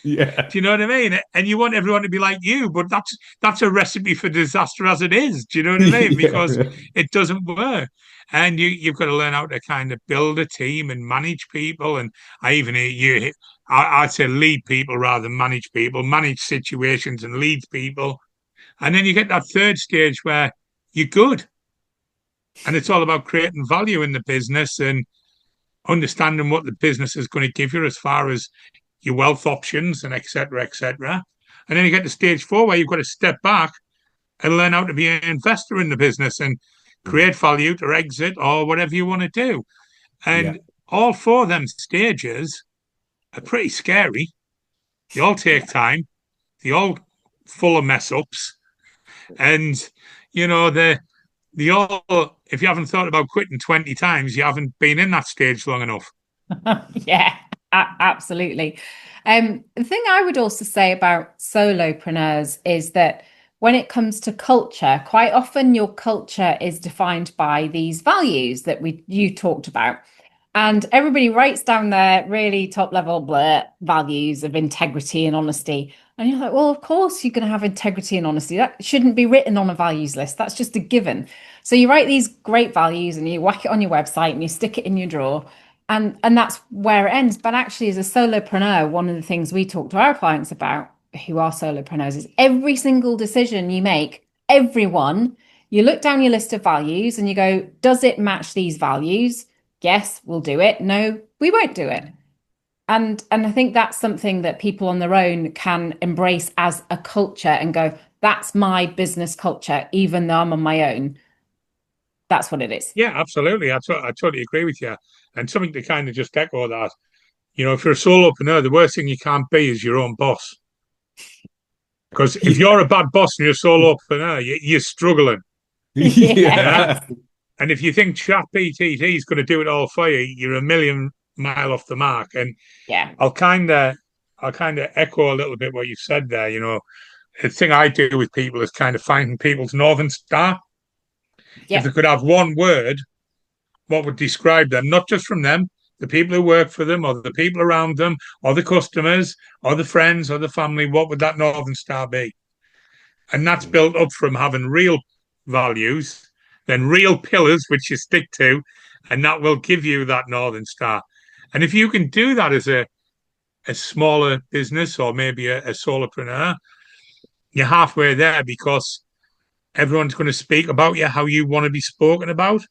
Yeah. Do you know what I mean? And you want everyone to be like you, but that's a recipe for disaster as it is. Do you know what I mean? Because it doesn't work. And you've got to learn how to kind of build a team and manage people. And I'd say lead people rather than manage people, manage situations and lead people. And then you get that third stage where you're good. And it's all about creating value in the business and understanding what the business is going to give you as far as your wealth options and et cetera, et cetera. And then you get to stage 4 where you've got to step back and learn how to be an investor in the business and create value to exit or whatever you want to do. And all 4 of them stages are pretty scary. They all take time. They all full of mess ups. And, they all, if you haven't thought about quitting 20 times, you haven't been in that stage long enough. Yeah, absolutely. The thing I would also say about solopreneurs is that when it comes to culture, quite often your culture is defined by these values that you talked about. And everybody writes down their really top level values of integrity and honesty. And you're like, well, of course you're going to have integrity and honesty. That shouldn't be written on a values list. That's just a given. So you write these great values and you whack it on your website and you stick it in your drawer. And that's where it ends. But actually, as a solopreneur, one of the things we talk to our clients about who are solopreneurs is every single decision you make, you look down your list of values and you go, does it match these values? Yes, we'll do it. No, we won't do it. And I think that's something that people on their own can embrace as a culture and go, that's my business culture, even though I'm on my own. That's what it is. Yeah, absolutely. I totally agree with you. And something to kind of just echo that, if you're a solopreneur, the worst thing you can't be is your own boss. Because if you're a bad boss and you're a solopreneur, you're struggling. Yeah. And if you think ChatGPT is going to do it all for you, you're a million mile off the mark. And I'll kind of echo a little bit what you said there. The thing I do with people is kind of finding people's northern star. If they could have one word, what would describe them, not just from them, the people who work for them or the people around them or the customers or the friends or the family, what would that northern star be? And that's built up from having real values, then real pillars which you stick to, and that will give you that northern star. And if you can do that as a smaller business or maybe a solopreneur, you're halfway there because everyone's going to speak about you how you want to be spoken about.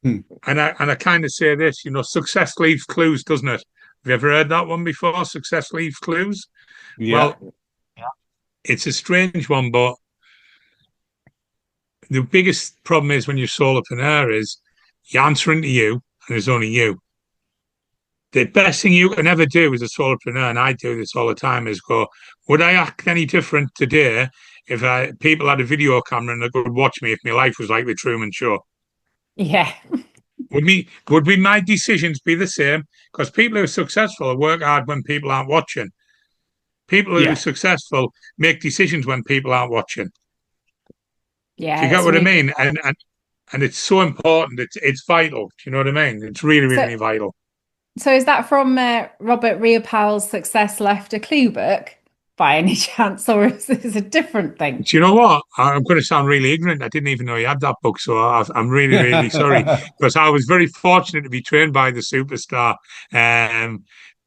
And I kind of say this, success leaves clues, doesn't it? Have you ever heard that one before? Success leaves clues? Yeah. Well, it's a strange one, but the biggest problem is when you're solopreneur is you're answering to you and there's only you. The best thing you can ever do as a solopreneur, and I do this all the time, is go, would I act any different today if people had a video camera and they could watch me if my life was like the Truman Show? Yeah. Would my decisions be the same? Because people who are successful work hard when people aren't watching. People who are successful make decisions when people aren't watching. Yeah. Do you get what I mean? And it's so important. It's vital. Do you know what I mean? It's really, really vital. So is that from Robert Riopal's Success Left a Clue book by any chance, or is this a different thing? Do you know what? I'm going to sound really ignorant. I didn't even know he had that book, so I'm really, really sorry, because I was very fortunate to be trained by the superstar.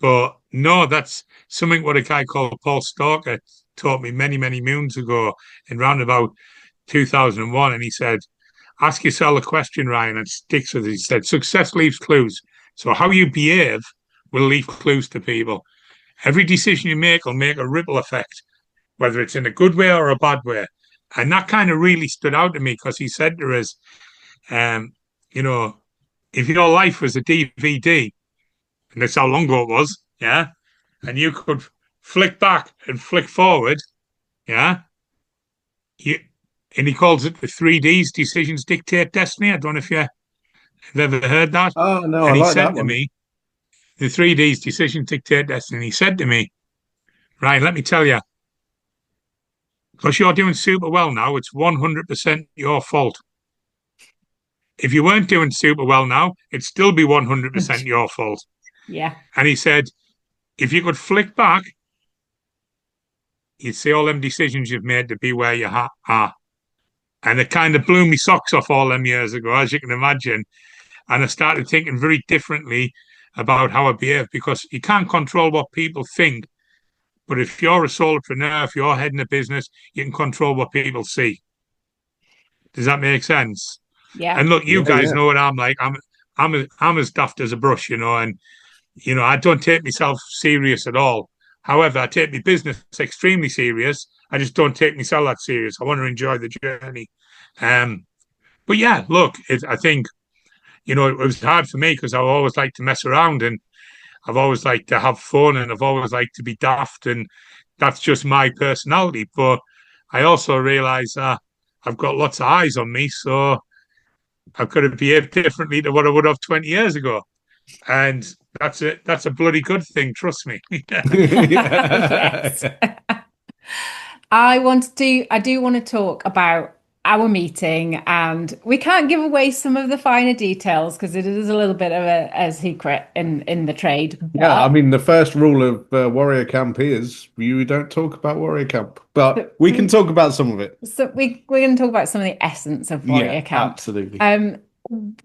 But no, that's something what a guy called Paul Stalker taught me many, many moons ago in round about 2001. And he said, ask yourself a question, Ryan, and sticks with it. He said, success leaves clues. So how you behave will leave clues to people. Every decision you make will make a ripple effect, whether it's in a good way or a bad way. And that kind of really stood out to me because he said to us, you know, if your life was a DVD, and that's how long ago it was, yeah, and you could flick back and flick forward, yeah, you, and he calls it the 3Ds, decisions dictate destiny. I don't know if you've ever heard that. Oh no, I And he like said that to one. me, the 3Ds, decisions dictate destiny. He said to me, Ryan, let me tell you, because you're doing super well now, it's 100% your fault. If you weren't doing super well now, it'd still be 100% your fault. Yeah. And he said, if you could flick back, you'd see all them decisions you've made to be where you are. And it kind of blew me socks off all them years ago, as you can imagine. And I started thinking very differently about how I behave because you can't control what people think. But if you're a solopreneur, if you're heading a business, you can control what people see. Does that make sense? Yeah. And look, you Yeah, guys yeah. know what I'm like. I'm as daft as a brush, and I don't take myself serious at all. However, I take my business extremely serious. I just don't take myself that serious. I want to enjoy the journey. But yeah, look, I think it was hard for me because I always like to mess around and I've always liked to have fun and I've always liked to be daft, and that's just my personality. But I also realise that I've got lots of eyes on me, so I've got to behave differently to what I would have 20 years ago. And that's it. That's a bloody good thing. Trust me. Yes. I do want to talk about our meeting, and we can't give away some of the finer details because it is a little bit of a secret in the trade. Yeah, I But mean, the first rule of Warrior Camp is you don't talk about Warrior Camp, but we can talk about some of it. so we're going to talk about some of the essence of Yeah, Warrior Camp. absolutely.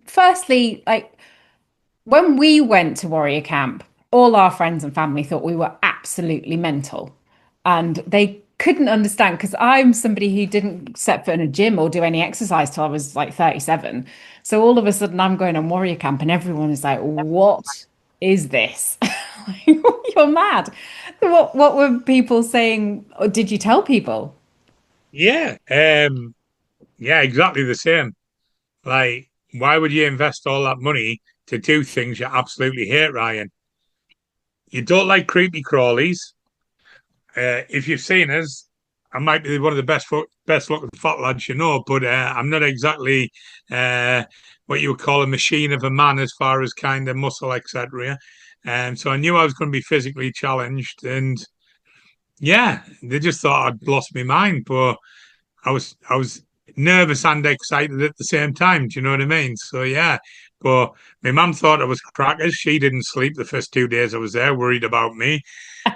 Firstly, like when we went to Warrior Camp, all our friends and family thought we were absolutely mental. And they couldn't understand because I'm somebody who didn't set foot in a gym or do any exercise till I was like 37. So all of a sudden I'm going on Warrior Camp and everyone is like, what is this? You're mad. What were people saying? Or did you tell people? Yeah. Yeah, exactly the same. Like, why would you invest all that money to do things you absolutely hate, Ryan? You don't like creepy crawlies. If you've seen us, I might be one of the best looking fat lads but I'm not exactly what you would call a machine of a man as far as kind of muscle, etc. So I knew I was going to be physically challenged, and yeah, they just thought I'd lost my mind, but I was nervous and excited at the same time. Do you know what I mean? So yeah, but my mum thought I was crackers. She didn't sleep the first 2 days I was there, worried about me.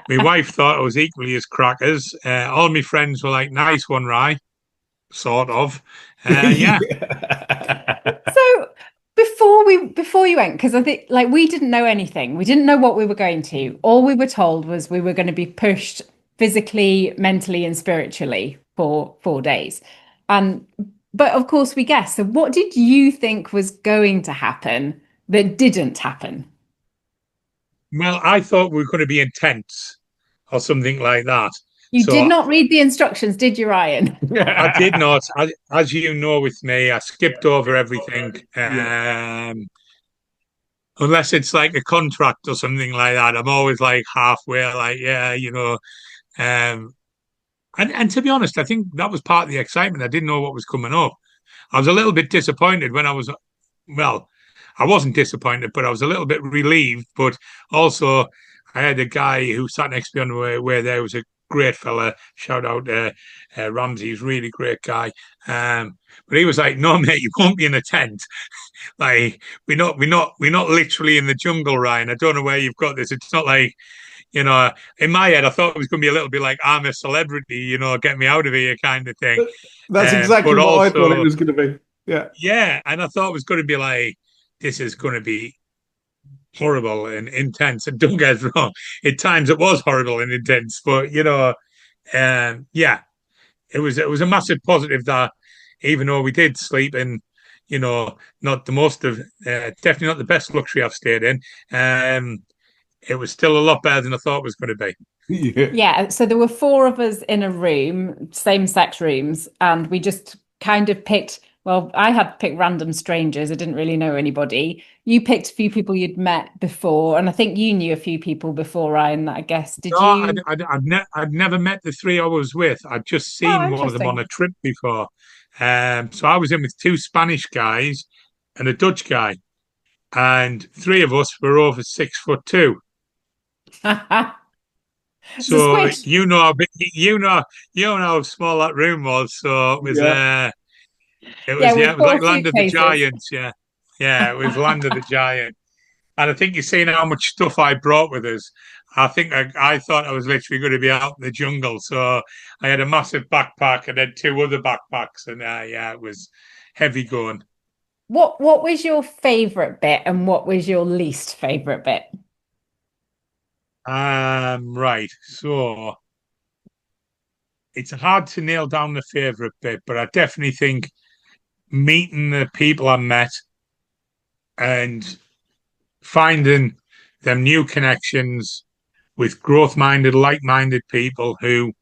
My wife thought I was equally as crackers. All my friends were like, "Nice one, Rye," sort of. Yeah. So before you went, because I think like we didn't know anything. We didn't know what we were going to. All we were told was we were going to be pushed physically, mentally, and spiritually for 4 days. And but of course we guessed. So what did you think was going to happen that didn't happen? Well, I thought we were going to be intense or something like that. You did So not read the instructions, did you, Ryan? I did not. As you know, with me, I skipped over everything. Yeah. Unless it's like a contract or something like that. I'm always like halfway, like, yeah, and to be honest, I think that was part of the excitement. I didn't know what was coming up. I was a little bit disappointed when well, I wasn't disappointed, but I was a little bit relieved. But also, I had a guy who sat next to me on the way there, was a great fella. Shout out to Ramsey, he's a really great guy. But he was like, "No, mate, you won't be in a tent. Like, we're not literally in the jungle, Ryan. I don't know where you've got this. It's not like." In my head, I thought it was going to be a little bit like I'm a celebrity, get me out of here kind of thing. That's exactly But what I thought it also, was going to be. Yeah. yeah, and I thought it was going to be like, this is going to be horrible and intense. And don't get us wrong, at times it was horrible and intense, but yeah, it was a massive positive that even though we did sleep in, not the most of, definitely not the best luxury I've stayed in, it was still a lot better than I thought it was going to be. Yeah. Yeah, so there were four of us in a room, same-sex rooms, and we just kind of picked, well, I had picked random strangers. I didn't really know anybody. You picked a few people you'd met before, and I think you knew a few people before, Ryan, I guess. Did No, you? I'd never met the three I was with. I'd just Oh, seen one of them on interesting. a trip before. So I was in with two Spanish guys and a Dutch guy, and three of us were over 6'2". It's a So squish. you know how small that room was. So Yeah. Yeah, yeah, with it was four like Land of the suitcases. Giants. Yeah, yeah, it was Land of the Giants. And I think you've seen how much stuff I brought with us. I think I thought I was literally going to be out in the jungle. So I had a massive backpack and then two other backpacks. And yeah, it was heavy going. What was your favorite bit and what was your least favorite bit? Right. So it's hard to nail down the favorite bit, but I definitely think meeting the people I met and finding them new connections with growth-minded, like-minded people who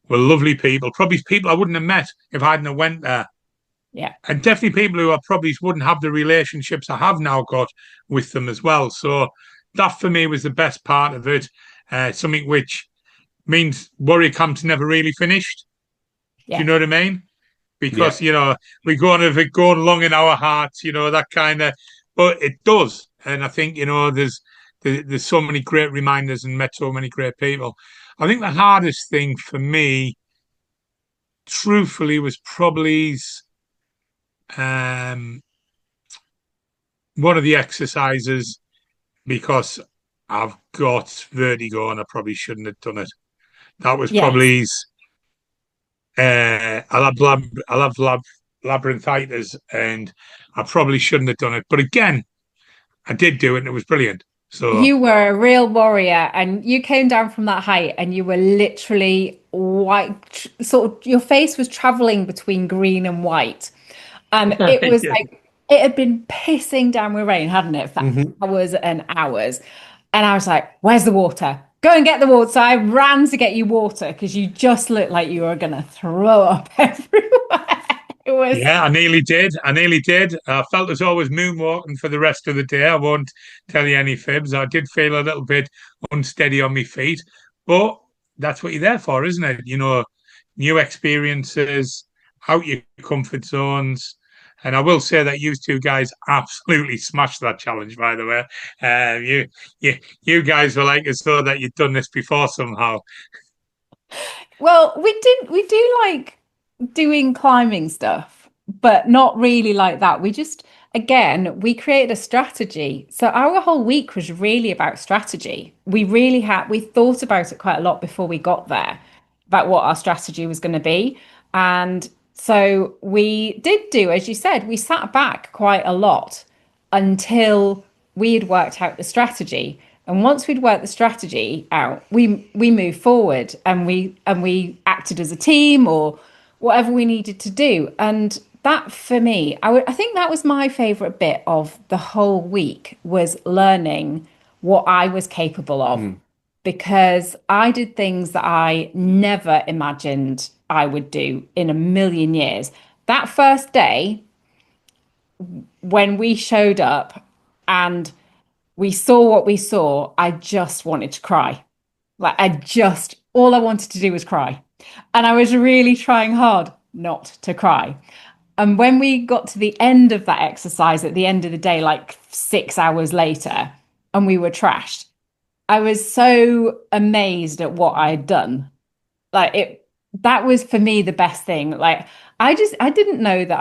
were lovely people, probably people I wouldn't have met if I hadn't have went there. Yeah. And definitely people who I probably wouldn't have the relationships I have now got with them as well. So that for me was the best part of it. Something which means warrior camp's never really finished. Do you Yeah. know what I mean? Yeah. Because we go on if it going along in our hearts, that kind of. But it does, and I think there's so many great reminders and met so many great people. I think the hardest thing for me, truthfully, was probably um, one of the exercises because I've got vertigo and I probably shouldn't have done it. That was Yes. probably I'll have labyrinthitis and I probably shouldn't have done it. But again, I did do it and it was brilliant. So You were a real warrior and you came down from that height and you were literally white, sort of your face was traveling between green and white. And it was yeah, like it had been pissing down with rain, hadn't it, for Hmm. hours and hours. And I was like, where's the water? Go and get the water. So I ran to get you water because you just looked like you were gonna throw up everywhere. It was yeah, I nearly did. I nearly did. I felt as though I was moonwalking for the rest of the day. I won't tell you any fibs. I did feel a little bit unsteady on my feet, but that's what you're there for, isn't it? New experiences, out your comfort zones. And I will say that you two guys absolutely smashed that challenge. By the way, you guys were like as though that you'd done this before somehow. well, we do like doing climbing stuff, but not really like that. We just, again, we created a strategy. So our whole week was really about strategy. We thought about it quite a lot before we got there, about what our strategy was going to be. And so we did do, as you said, we sat back quite a lot until we had worked out the strategy. And once we'd worked the strategy out, we moved forward and we acted as a team or whatever we needed to do. And that for me, I think that was my favorite bit of the whole week was learning what I was capable of because I did things that I never imagined I would do in a million years. That first day when we showed up and we saw what we saw, I just wanted to cry. Like all I wanted to do was cry. And I was really trying hard not to cry. And when we got to the end of that exercise at the end of the day, like 6 hours later, and we were trashed, I was so amazed at what I had done. That was for me the best thing. Like I didn't know that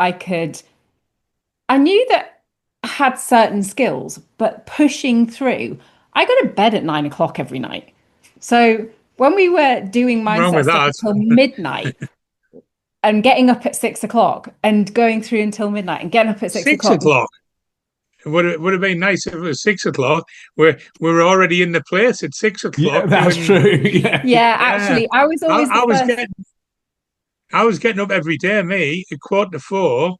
I knew that I had certain skills, but pushing through, I go to bed at 9 o'clock every night. So when we were doing Nothing wrong mindset with stuff that. until midnight and getting up at 6 o'clock and going through until midnight and getting up at six Six o'clock. o'clock. Would have been nice if it was 6 o'clock. We're already in the place at six Yeah, o'clock that's doing. true. Yeah. Yeah, Yeah, actually, I was always I the was first. getting I was getting up every day, me, at 3:45,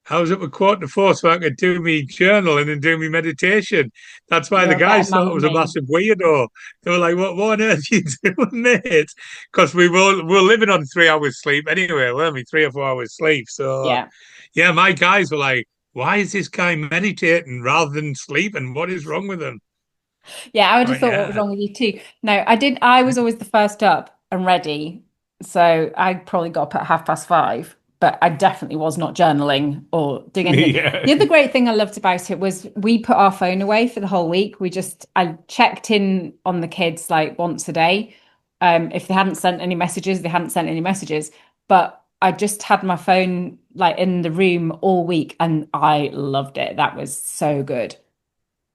I was up at 4:15 so I could do me journaling and do me meditation. That's why the You're a better guys man thought I than was a me. massive weirdo. They were like, what on earth are you doing, mate? Because we were living on 3 hours sleep anyway, weren't we? 3 or 4 hours sleep. So, Yeah. yeah, my guys were like, why is this guy meditating rather than sleeping? What is wrong with him? Yeah, I would have But thought what was yeah, wrong with you too. No, I was always the first up and ready. So I probably got up at 5:30, but I definitely was not journaling or doing anything. Yeah. The other great thing I loved about it was we put our phone away for the whole week. I checked in on the kids like once a day. If they hadn't sent any messages, they hadn't sent any messages. But I just had my phone like in the room all week and I loved it. That was so good.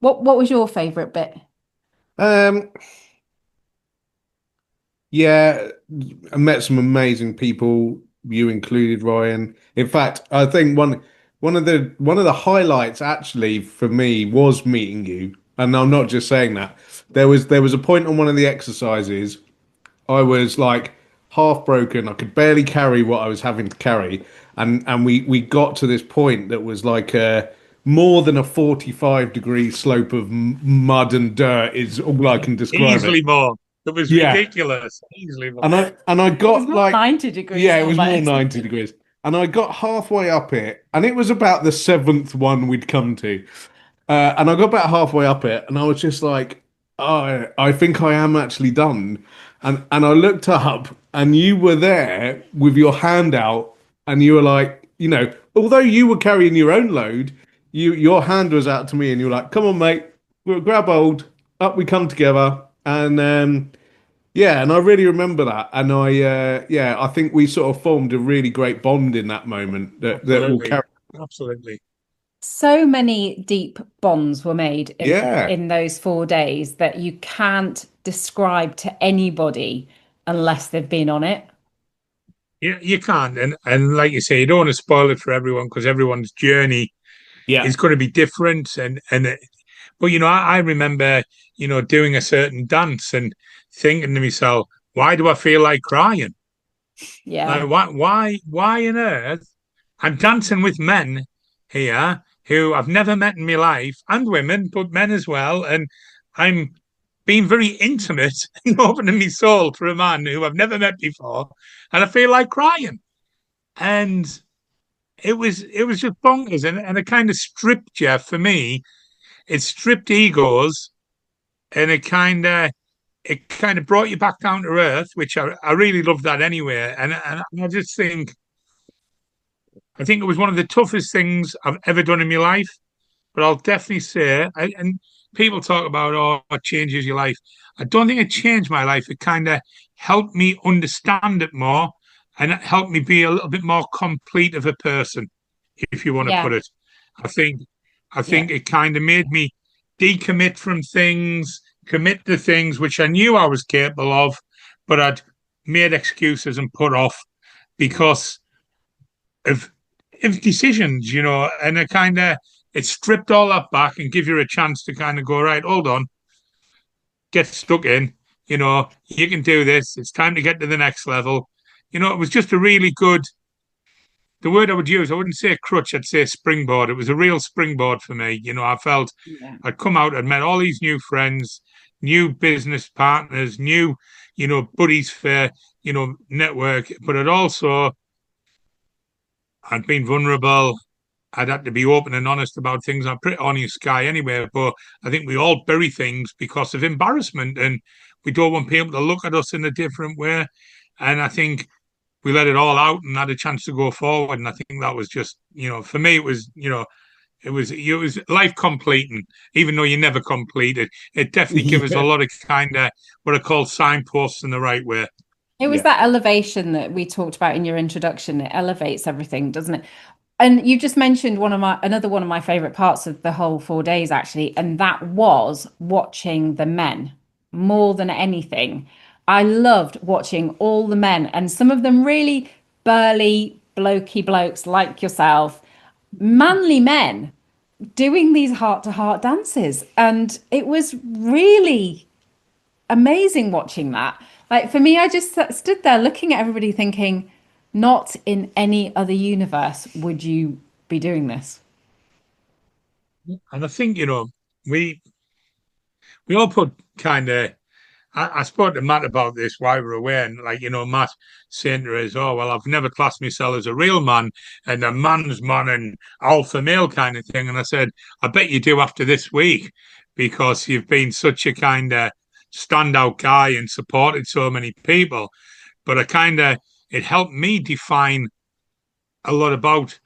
What was your favorite bit? Um, yeah, I met some amazing people, you included, Ryan. In fact, I think one of the highlights actually for me was meeting you. And I'm not just saying that. There was a point on one of the exercises I was like half broken. I could barely carry what I was having to carry, and we got to this point that was like a more than a 45-degree slope of mud and dirt is all I can describe it. easily more. It was Yeah, ridiculous. Easily more. and I It was got more like 90 degrees yeah, it was more almost. 90 degrees. And I got halfway up it, and it was about the seventh one we'd come to. And I got about halfway up it, and I was just like, oh, I think I am actually done. And I looked up, and you were there with your hand out, and you were like, although you were carrying your own load, your hand was out to me, and you were like, "Come on, mate, we'll grab hold, up we come together." And yeah, and I really remember that, and yeah, I think we sort of formed a really great bond in that moment that will Absolutely. carry. Absolutely. So many deep bonds were made Yeah, in those 4 days that you can't describe to anybody unless they've been on it. You can't. And like you say, you don't want to spoil it for everyone because everyone's journey yeah, is going to be different. But I remember, doing a certain dance and thinking to myself, why do I feel like crying? Yeah. Like why on earth? I'm dancing with men here who I've never met in my life, and women, but men as well. And I'm being very intimate and opening my soul for a man who I've never met before, and I feel like crying. And it was just bonkers, and it kind of stripped you for me. It stripped egos, and it kind of brought you back down to earth, which I really love that anyway. And I just think I think it was one of the toughest things I've ever done in my life. But I'll definitely say, and people talk about, oh, it changes your life. I don't think it changed my life. It kind of helped me understand it more, and it helped me be a little bit more complete of a person, if you want to put Yeah. it. I think, I Yeah. think it kind of made me decommit from things, commit to things which I knew I was capable of, but I'd made excuses and put off because of decisions, and it stripped all that back and give you a chance to kind of go, right, hold on, get stuck in, you can do this. It's time to get to the next level. It was just a really good, the word I would use, I wouldn't say crutch, I'd say springboard. It was a real springboard for me. I felt Yeah. I'd come out, I'd met all these new friends, new business partners, new, buddies for, network, but I'd been vulnerable. I'd had to be open and honest about things. I'm pretty honest guy anyway, but I think we all bury things because of embarrassment and we don't want people to look at us in a different way. And I think we let it all out and had a chance to go forward. And I think that was just, for me, it was life completing, even though you never complete it. It definitely gives us a yeah, lot of kind of what I call signposts in the right way. It was yeah. that elevation that we talked about in your introduction. It elevates everything, doesn't it? And you just mentioned another one of my favorite parts of the whole 4 days, actually, and that was watching the men more than anything. I loved watching all the men, and some of them really burly, blokey blokes like yourself, manly men doing these heart-to-heart dances. And it was really amazing watching that. Like for me, I just stood there looking at everybody thinking, not in any other universe would you be doing this. And I think, we we all put kind of. I spoke to Matt about this while we were away, and Matt saying to us, "Oh, well, I've never classed myself as a real man and a man's man and alpha male kind of thing." And I said, "I bet you do after this week, because you've been such a kind of standout guy and supported so many people." But it helped me define a lot about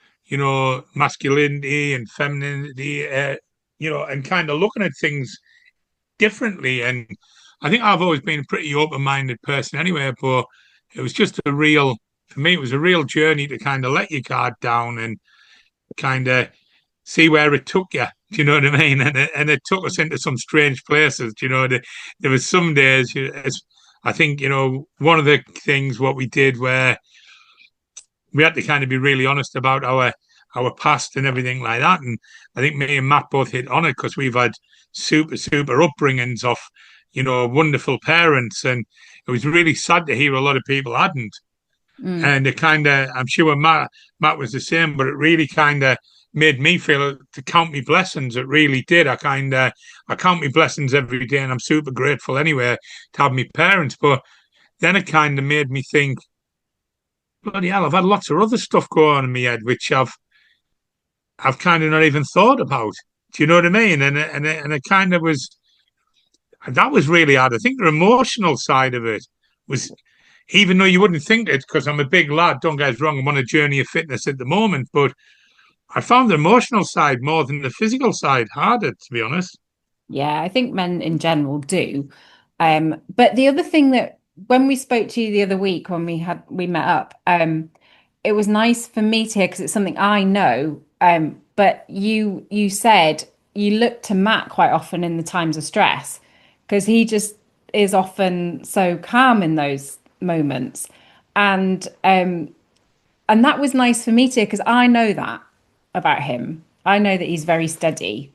masculinity and femininity, and kind of looking at things differently. And I think I've always been a pretty open-minded person anyway, but it was just for me, it was a real journey to kind of let your guard down and kind of see where it took you. Do you know what I mean? And it took us into some strange places. There was some days, I think, one of the things what we did where we had to kind of be really honest about our past and everything like that. And I think me and Matt both hit on it because we've had super upbringings of wonderful parents, and it was really sad to hear a lot of people hadn't. And it kind of, I'm sure Matt was the same, but it really kind of made me feel to count me blessings. It really did. I count me blessings every day, and I'm super grateful anyway to have my parents. But then it kind of made me think, bloody hell, I've had lots of other stuff going on in my head which I've kind of not even thought about. Do you know what I mean? And it kind of was, that was really hard. I think the emotional side of it was, even though you wouldn't think it, because I'm a big lad, don't get us wrong, I'm on a journey of fitness at the moment, but I found the emotional side more than the physical side harder, to be honest. Yeah, I think men in general do. But the other thing that when we spoke to you the other week when we met up, it was nice for me to hear because it's something I know. But you said you look to Matt quite often in the times of stress because he just is often so calm in those moments. And that was nice for me to hear because I know that about him. I know that he's very steady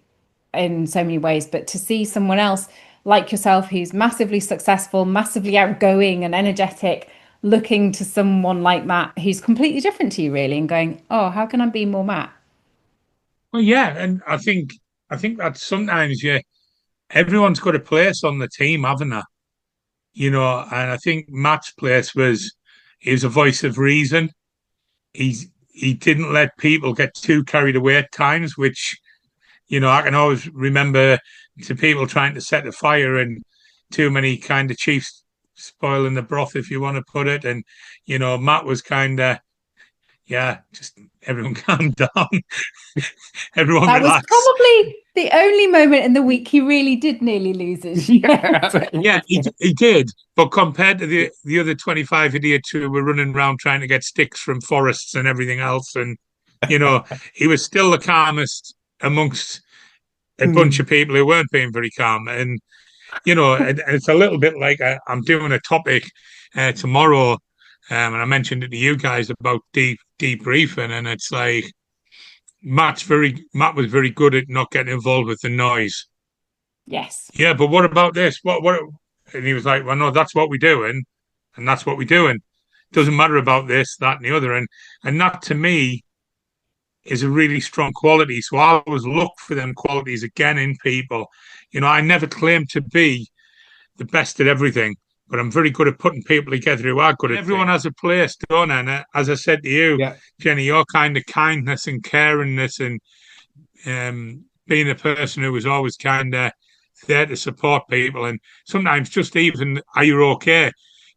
in so many ways, but to see someone else like yourself who's massively successful, massively outgoing and energetic, looking to someone like Matt who's completely different to you really and going, oh, how can I be more Matt? Well, yeah, and I think that sometimes, yeah, everyone's got a place on the team, haven't they? And I think Matt's place he was a voice of reason. He didn't let people get too carried away at times, which I can always remember to people trying to set the fire and too many kind of chiefs spoiling the broth, if you want to put it. And Matt was kind of, yeah, just everyone calm down, everyone That was relax. probably the only moment in the week he really did nearly lose his shit. Yeah, he did. But compared to the other 25 idiots who were running around trying to get sticks from forests and everything else, and he was still the calmest amongst a bunch of people who weren't being very calm. And it's a little bit like I'm doing a topic tomorrow, and I mentioned it to you guys about debriefing, and it's like Matt was very good at not getting involved with the noise. Yes. Yeah, but what about this? What? And he was like, well, no, that's what we're doing, and that's what we're doing. Doesn't matter about this, that, and the other, and that to me is a really strong quality. So I always look for them qualities again in people. I never claim to be the best at everything, but I'm very good at putting people together who are good at everyone has a place, don't they? And as I said to you, yeah, Jenny, your kind of kindness and caringness and being a person who was always kind of there to support people, and sometimes just even, are you okay?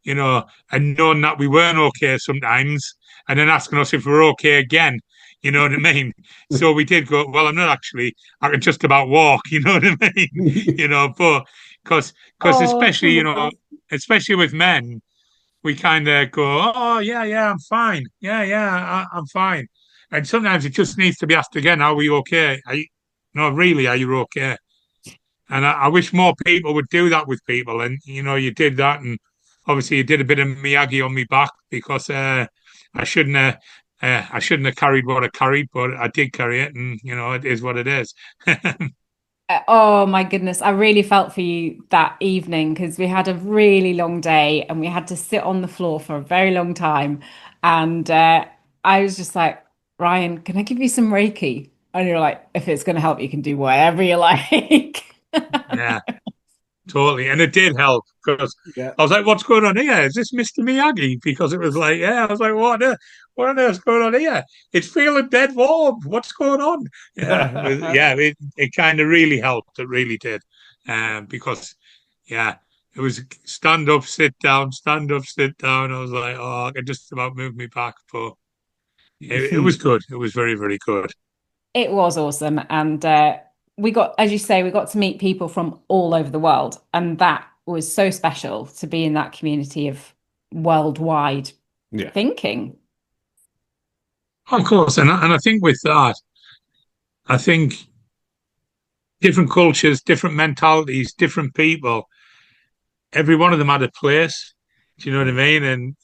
And knowing that we weren't okay sometimes, and then asking us if we're okay again. You know what I mean? So we did go, well, I'm not actually, I can just about walk, you know what I mean? But because especially, especially with men, we kind of go, oh, yeah, I'm fine. Yeah, I'm fine. And sometimes it just needs to be asked again, are we okay? No, really, are you okay? And I wish more people would do that with people. And, you did that. And obviously you did a bit of Miyagi on me back because I shouldn't have carried what I carried, but I did carry it. And, it is what it is. Oh my goodness, I really felt for you that evening because we had a really long day and we had to sit on the floor for a very long time. And I was just like, Ryan, can I give you some Reiki? And you're like, if it's going to help, you can do whatever you like. Yeah, totally. And it did help because Yeah. I was like, what's going on here? Is this Mr. Miyagi? Because it was like, yeah, I was like, what on earth's going on here? It's feeling dead warm. What's going on? It kind of really helped. It really did. Because, yeah, it was stand up, sit down, stand up, sit down. I was like, oh, I could just about move me back. But it was good. It was very, very good. It was awesome. And we got, as you say, we got to meet people from all over the world. And that was so special to be in that community of worldwide Yeah. thinking. Of course. And I think with that, I think different cultures, different mentalities, different people, every one of them had a place. Do you know what I mean? And,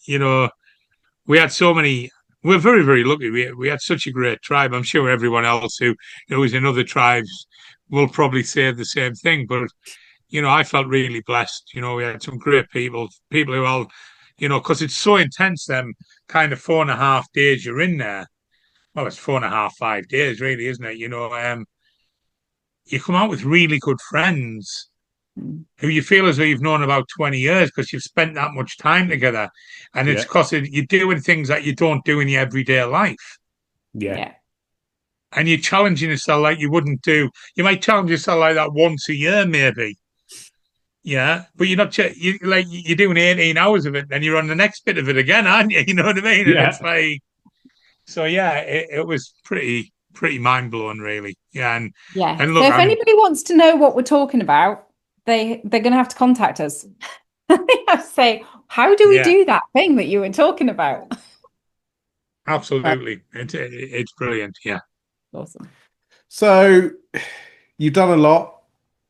we had so many. We're very, very lucky. We had such a great tribe. I'm sure everyone else who is in other tribes will probably say the same thing. But I felt really blessed. We had some great people who all, because it's so intense. Them kind of 4.5 days you're in there. Well, it's 4.5, 5 days, really, isn't it? You come out with really good friends who you feel as though you've known about 20 years because you've spent that much time together. And it's because you're doing things that you don't do in your everyday life. Yeah. And you're challenging yourself like you wouldn't do. You might challenge yourself like that once a year, maybe. Yeah. But you're not, you're doing 18 hours of it, then you're on the next bit of it again, aren't you? You know what I mean? And it's like, so yeah, it was pretty mind blowing, really. Yeah. And look, so if anybody wants to know what we're talking about, they're going to have to contact us. They have to say, how do we do that thing that you were talking about? Absolutely. It's brilliant. Yeah. Awesome. So you've done a lot.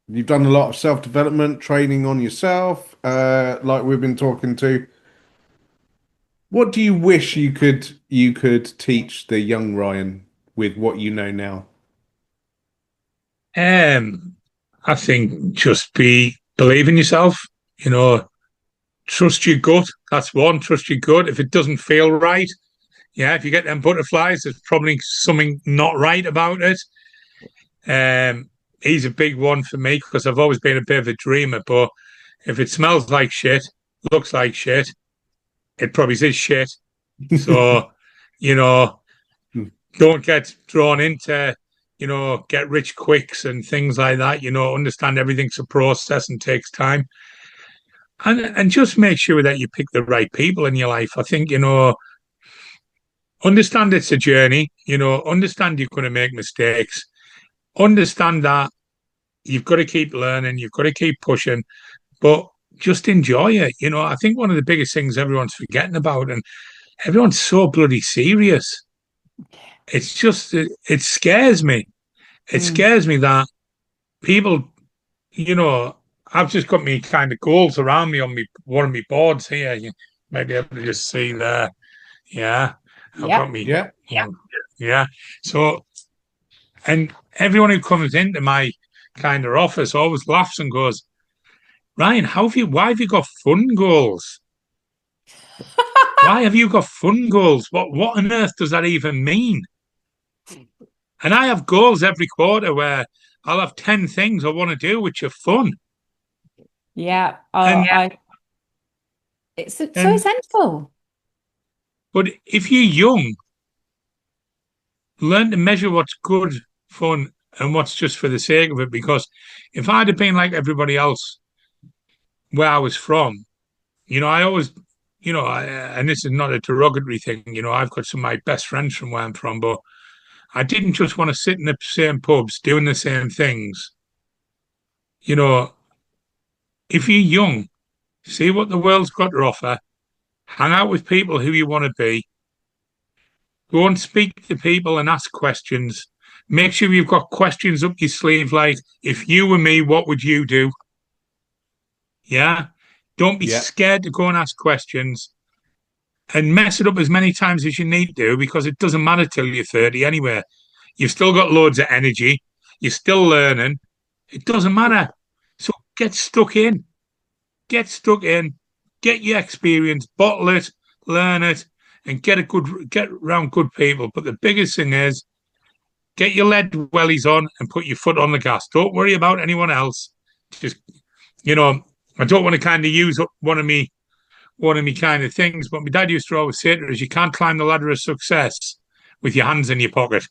You've done a lot of self-development, training on yourself, like we've been talking to. What do you wish you could teach the young Ryan with what you know now? I think just believe in yourself, trust your gut. That's one, trust your gut. If it doesn't feel right, if you get them butterflies, there's probably something not right about it. He's a big one for me because I've always been a bit of a dreamer, but if it smells like shit, looks like shit, it probably is shit. So, don't get drawn into get rich quicks and things like that. Understand everything's a process and takes time. And just make sure that you pick the right people in your life. I think, understand it's a journey, understand you're going to make mistakes. Understand that you've got to keep learning, you've got to keep pushing, but just enjoy it. I think one of the biggest things everyone's forgetting about, and everyone's so bloody serious. It's just, it scares me. It scares me that people, I've just got me kind of goals around me on one of my boards here. You might be able to just see there. Yeah. I've got me. Yeah. So, and everyone who comes into my kind of office always laughs and goes, Ryan, why have you got fun goals? Why have you got fun goals? What on earth does that even mean? And I have goals every quarter where I'll have 10 things I want to do which are fun. Yeah. It's so essential. But if you're young, learn to measure what's good, fun, and what's just for the sake of it. Because if I'd have been like everybody else where I was from, I always, and this is not a derogatory thing, I've got some of my best friends from where I'm from, but I didn't just want to sit in the same pubs doing the same things. If you're young, see what the world's got to offer, hang out with people who you want to be, go and speak to people and ask questions. Make sure you've got questions up your sleeve like, if you were me, what would you do? Yeah? Don't be scared to go and ask questions and mess it up as many times as you need to, because it doesn't matter till you're 30 anyway. You've still got loads of energy. You're still learning. It doesn't matter. So get stuck in. Get your experience, bottle it, learn it, and get around good people. But the biggest thing is get your lead wellies on and put your foot on the gas. Don't worry about anyone else. Just, I don't want to kind of use up one of me kind of things, but my dad used to always say to us, you can't climb the ladder of success with your hands in your pocket.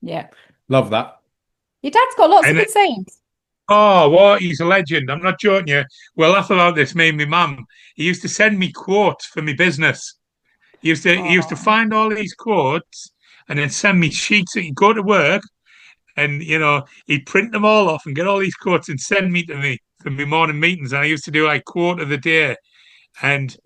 Yeah. Love that. Your dad's got lots of good sayings. Oh, what? He's a legend. I'm not joking you. We'll laugh about this, me and my mum. He used to send me quotes for my business. He used to find all these quotes and then send me sheets that he'd go to work and, he'd print them all off and get all these quotes and send me to me for my morning meetings. And I used to do like quote of the day. And,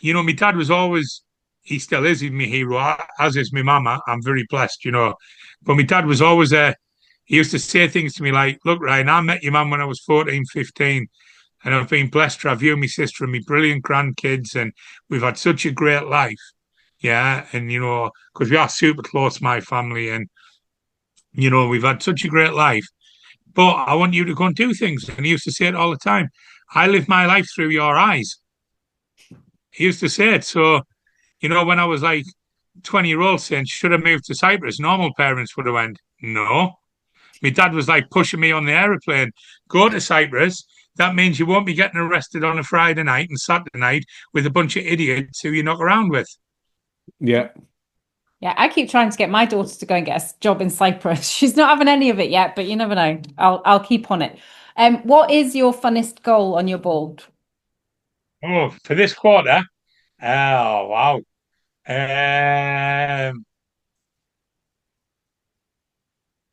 my dad was always, he still is my hero, as is my mama. I'm very blessed, But my dad was always there. He used to say things to me like, look, Ryan, I met your mum when I was 14, 15, and I've been blessed to have you, my sister, and my brilliant grandkids, and we've had such a great life. Yeah. And, because we are super close, my family, and, we've had such a great life. But I want you to go and do things. And he used to say it all the time. I live my life through your eyes. He used to say it. So, when I was like 20-year-old saying, should I move to Cyprus? Normal parents would have went, no. My dad was like pushing me on the aeroplane, go to Cyprus. That means you won't be getting arrested on a Friday night and Saturday night with a bunch of idiots who you knock around with. Yeah. Yeah, I keep trying to get my daughter to go and get a job in Cyprus. She's not having any of it yet, but you never know. I'll keep on it. What is your funnest goal on your board? Oh, for this quarter? Oh, wow.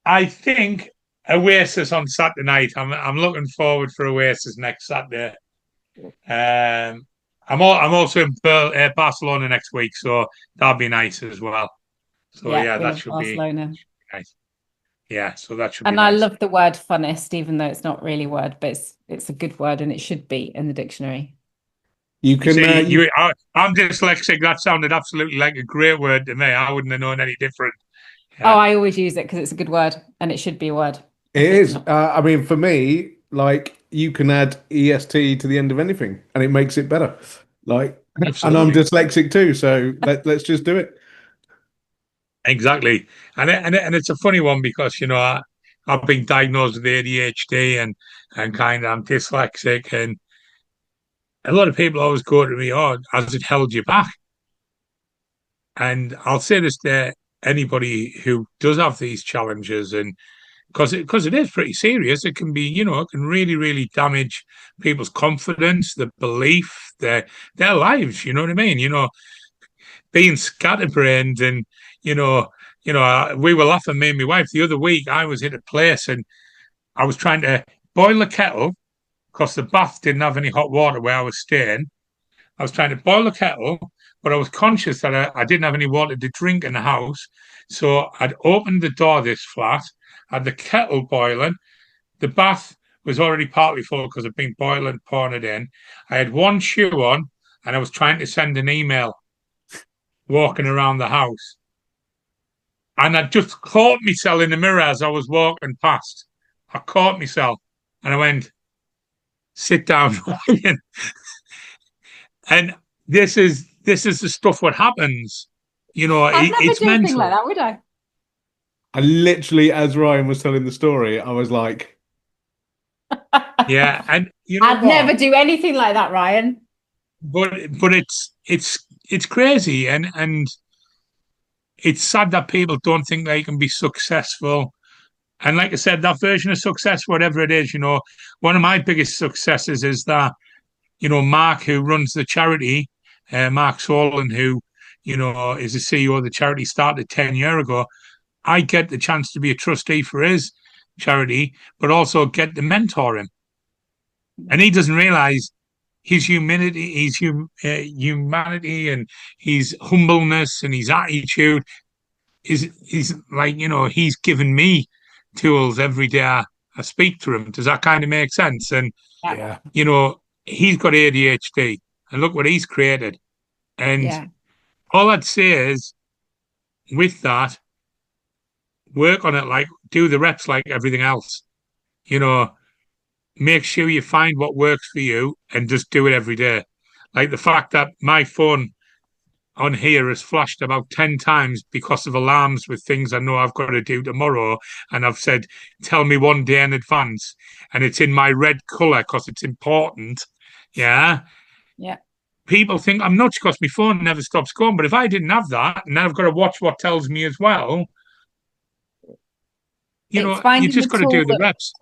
I think Oasis on Saturday night. I'm looking forward for Oasis next Saturday. I'm also in Barcelona next week, so that'll be nice as well. So yeah, that should Barcelona. be nice. Yeah, so that should be and nice. I love the word funnest, even though it's not really a word, but it's a good word and it should be in the dictionary. You can. I'm dyslexic. That sounded absolutely like a great word to me. I wouldn't have known any different. Yeah. Oh, I always use it because it's a good word and it should be a word. It is. I mean, for me, like you can add EST to the end of anything and it makes it better. Like, absolutely. And I'm dyslexic too, so let's just do it. Exactly, and it's a funny one because I've been diagnosed with ADHD and kind of I'm dyslexic, and a lot of people always go to me, "Oh, has it held you back?" And I'll say this to anybody who does have these challenges, and because it is pretty serious, it can be, it can really, really damage people's confidence, their belief, their lives. You know what I mean? Being scatterbrained and we were laughing, me and my wife, the other week. I was in a place and I was trying to boil the kettle because the bath didn't have any hot water where I was staying. I was trying to boil the kettle, but I was conscious that I didn't have any water to drink in the house. So I'd opened the door this flat, had the kettle boiling. The bath was already partly full because I'd been boiling, pouring it in. I had one shoe on and I was trying to send an email walking around the house. And I just caught myself in the mirror as I was walking past. I caught myself and I went, sit down, Ryan. And this is the stuff what happens. I'd never do anything like that, would I? I literally, as Ryan was telling the story, I was like, yeah, and I'd never do anything like that, Ryan. But it's crazy, and it's sad that people don't think they can be successful. And like I said, that version of success, whatever it is, one of my biggest successes is that, Mark, who runs the charity, Mark Solon, who, is the CEO of the charity, started 10 years ago. I get the chance to be a trustee for his charity, but also get to mentor him. And he doesn't realize his humanity, humanity and his humbleness and his attitude is like, he's given me tools every day I speak to him. Does that kind of make sense? And, yeah, he's got ADHD and look what he's created. And all I'd say is with that, work on it, like do the reps like everything else. Make sure you find what works for you and just do it every day. Like the fact that my phone on here has flashed about 10 times because of alarms with things I know I've got to do tomorrow. And I've said, tell me one day in advance. And it's in my red colour because it's important. Yeah. Yeah. People think I'm nuts because my phone never stops going. But if I didn't have that, and then I've got to watch what tells me as well, It's you finding the just got to tool do the reps.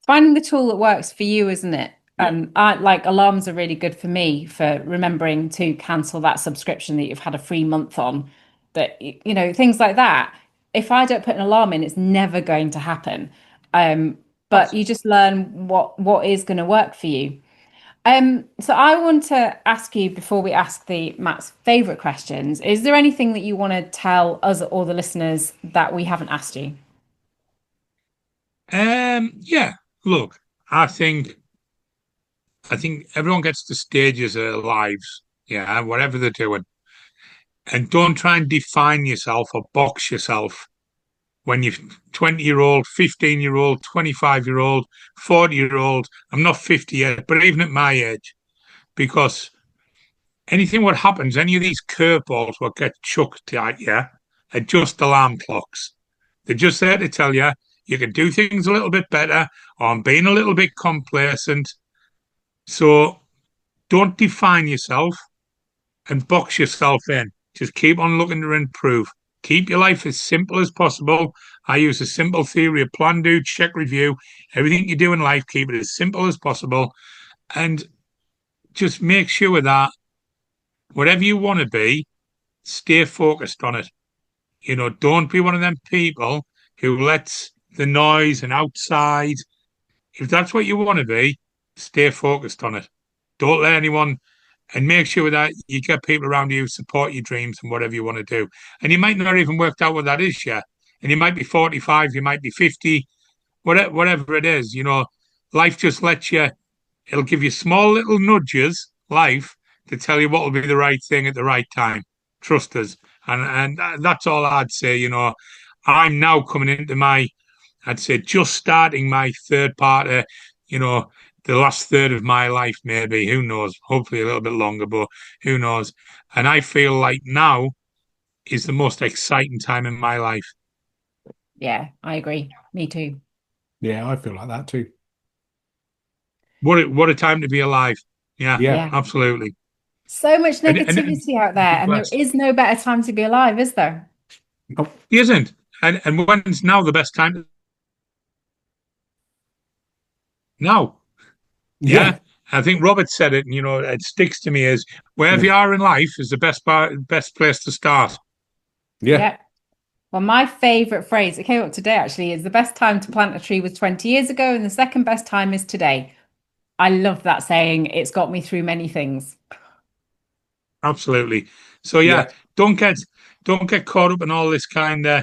finding the tool that works for you, isn't it? And I like alarms are really good for me for remembering to cancel that subscription that you've had a free month on. That things like that. If I don't put an alarm in, it's never going to happen. But you just learn what is going to work for you. So I want to ask you before we ask the Matt's favorite questions, is there anything that you want to tell us or the listeners that we haven't asked you? Yeah. Look, I think everyone gets to stages of their lives, yeah, whatever they're doing. And don't try and define yourself or box yourself when you're 20-year-old, 15-year-old, 25-year-old, 40-year-old. I'm not 50 yet, but even at my age, because anything what happens, any of these curveballs what get chucked at you are just alarm clocks. They're just there to tell you you can do things a little bit better, or I'm being a little bit complacent. So don't define yourself and box yourself in. Just keep on looking to improve. Keep your life as simple as possible. I use a simple theory of plan, do, check, review. Everything you do in life, keep it as simple as possible. And just make sure that whatever you want to be, stay focused on it. Don't be one of them people who lets the noise and outside. If that's what you want to be, stay focused on it. Don't let anyone, and make sure that you get people around you who support your dreams and whatever you want to do. And you might not even worked out what that is yet. And you might be 45, you might be 50, whatever it is. Life just lets you, it'll give you small little nudges, life, to tell you what will be the right thing at the right time. Trust us. And that's all I'd say. I'm now coming into I'd say just starting my third part of, the last third of my life, maybe. Who knows? Hopefully a little bit longer, but who knows? And I feel like now is the most exciting time in my life. Yeah, I agree. Me too. Yeah, I feel like that too. What a time to be alive. Yeah, Yeah. absolutely. So much And negativity out there, and there is no better time to be alive, is there? Oh, he isn't. And when's now the best time? Now. Yeah. I think Robert said it, and it sticks to me as wherever you are in life is the best place to start. Yeah. Well, my favorite phrase, it came up today actually, is the best time to plant a tree was 20 years ago, and the second best time is today. I love that saying. It's got me through many things. Absolutely. So don't get caught up in all this kind of,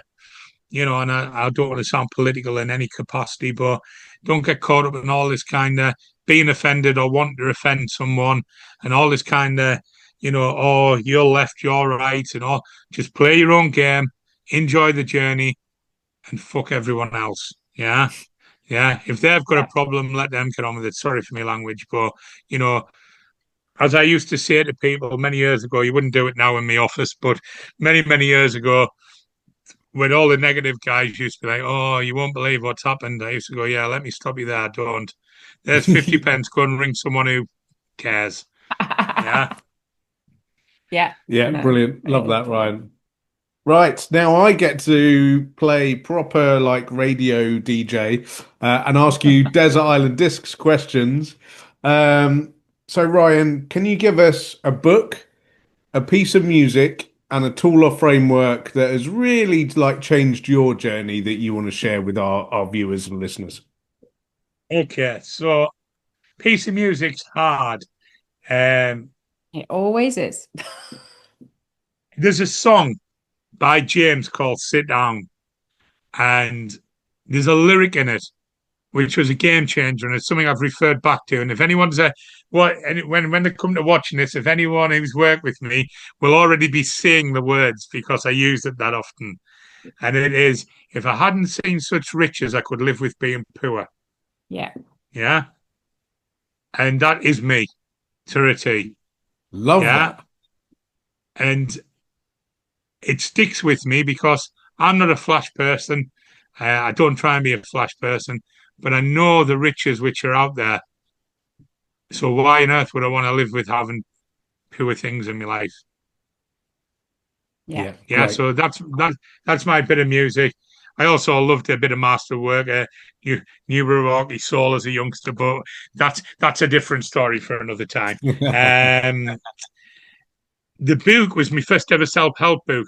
and I don't want to sound political in any capacity, but don't get caught up in all this kind of being offended or wanting to offend someone and all this kind of, oh, you're left, you're right, and all. Just play your own game, enjoy the journey, and fuck everyone else. Yeah. Yeah. If they've got a problem, let them get on with it. Sorry for my language, but, as I used to say to people many years ago, you wouldn't do it now in my office, but many, many years ago, when all the negative guys used to be like, oh, you won't believe what's happened. I used to go, yeah, let me stop you there. Don't. There's 50 pence. Go and ring someone who cares. Yeah. Yeah. Yeah, No, brilliant. Love that, Ryan. Right, now I get to play proper like radio DJ and ask you Desert Island Discs questions. So Ryan, can you give us a book, a piece of music, and a tool or framework that has really like changed your journey that you want to share with our viewers and listeners? Okay. So, piece of music's hard. Um, it always is. there's a song by James called Sit Down, and there's a lyric in it which was a game changer, and it's something I've referred back to. And if anyone's when they come to watching this, if anyone who's worked with me will already be seeing the words because I use it that often, and it is, if I hadn't seen such riches, I could live with being poor. Yeah. Yeah, and that is me to a T. Love that. And it sticks with me because I'm not a flash person. I don't try and be a flash person, but I know the riches which are out there. So why on earth would I want to live with having poor things in my life? Yeah. Yeah. So that's my bit of music. I also loved a bit of masterwork. New Milwaukee Soul as a youngster, but that's a different story for another time. The book was my first ever self-help book,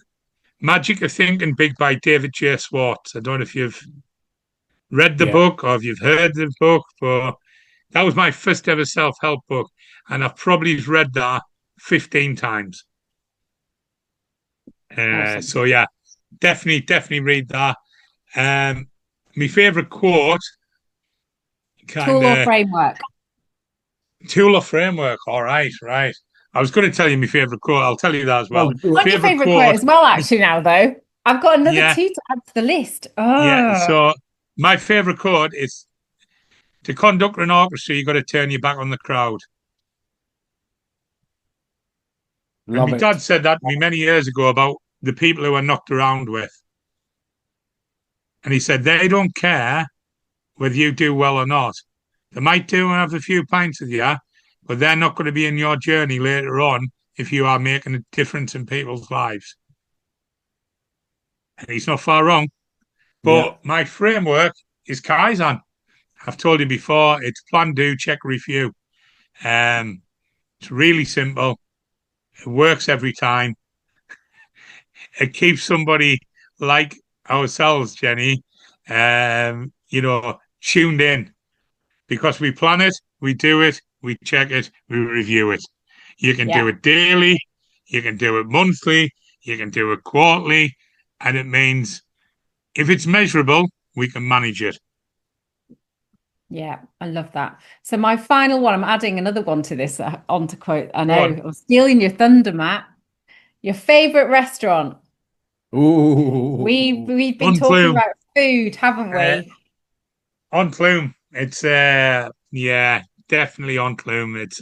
Magic of Thinking Big by David J. Schwartz. I don't know if you've read the book or if you've heard the book, but that was my first ever self-help book, and I've probably read that 15 times. Awesome. So yeah, definitely read that. My favorite quote, Tool or framework? Tool or framework. All right. I was going to tell you my favorite quote. I'll tell you that as well. What's your favorite quote as well, actually, now, though? I've got another 2 to add to the list. Oh. Yeah, so my favorite quote is, to conduct an orchestra, you've got to turn your back on the crowd. And my dad said that to me many years ago about the people who are knocked around with. And he said, they don't care whether you do well or not. They might do and have a few pints with you, but they're not going to be in your journey later on if you are making a difference in people's lives. And he's not far wrong. But my framework is Kaizen. I've told you before, it's plan, do, check, review. It's really simple. It works every time. It keeps somebody like ourselves, Jenny, tuned in, because we plan it, we do it, we check it, we review it. You can do it daily, you can do it monthly, you can do it quarterly, and it means if it's measurable, we can manage it. Yeah, I love that. So my final one, I'm adding another one to this, on to quote. I know, I'm stealing your thunder, Matt. Your favorite restaurant? Ooh. We've been talking about food, haven't we? On Clume. It's definitely on Clume. It's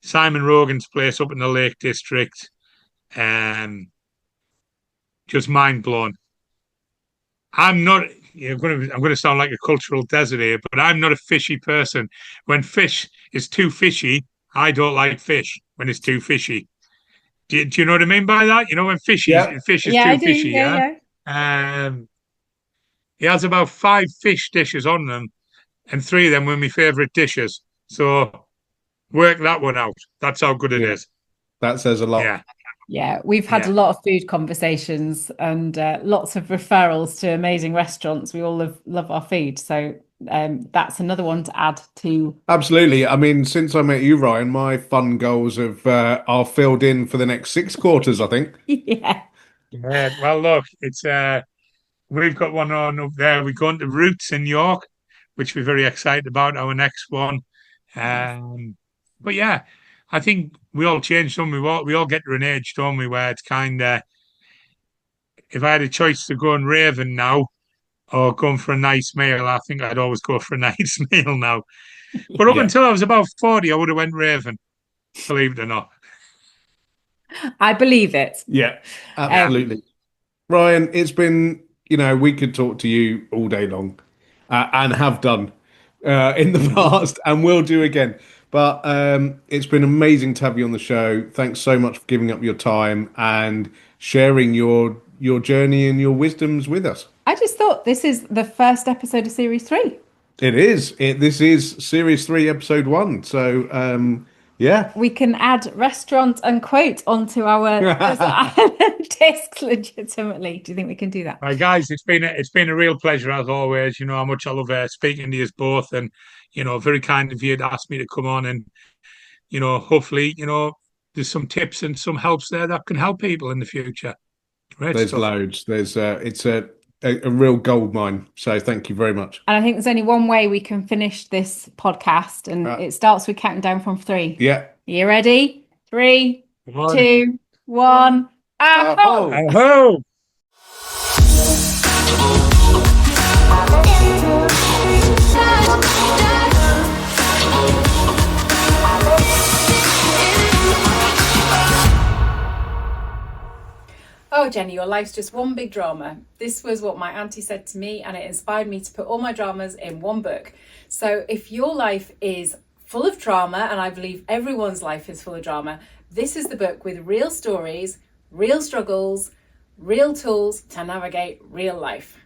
Simon Rogan's place up in the Lake District. Just mind blown. I'm going to sound like a cultural desert here, but I'm not a fishy person. When fish is too fishy, I don't like fish when it's too fishy. Do you know what I mean by that? You know, when fish is too fishy, he has about 5 fish dishes on them, and 3 of them were my favourite dishes. So work that one out. That's how good it is. That says a lot. Yeah, we've had a lot of food conversations and lots of referrals to amazing restaurants. We all love our food. So that's another one to add to. Absolutely. I mean, since I met you, Ryan, my fun goals are filled in for the next 6 quarters, I think. Yeah. Well, look, it's we've got one on up there. We're going to Roots in York, which we're very excited about, our next one. But yeah, I think we all change, don't we? We all get to an age, don't we, where it's kind of, if I had a choice to go and raving now or going for a nice meal, I think I'd always go for a nice meal now. But up until I was about 40, I would have went raving, believe it or not. I believe it. Yeah, absolutely. Ryan, it's been, we could talk to you all day long and have done in the past and will do again. But it's been amazing to have you on the show. Thanks so much for giving up your time and sharing your journey and your wisdoms with us. I just thought this is the first episode of Series 3. It is. This is Series 3, Episode 1. So, we can add restaurant and quote onto our disc legitimately. Do you think we can do that? Right, guys, it's been a real pleasure as always. You know how much I love speaking to you both, and very kind of you to ask me to come on, and hopefully there's some tips and some helps there that can help people in the future. There's loads. There's it's a real gold mine. So thank you very much. And I think there's only one way we can finish this podcast, and it starts with counting down from 3. Yeah. Are you ready? 3, 2, 1. Aho! Aho! "Oh, Jenny, your life's just one big drama." This was what my auntie said to me, and it inspired me to put all my dramas in one book. So if your life is full of drama, and I believe everyone's life is full of drama, this is the book with real stories, real struggles, real tools to navigate real life.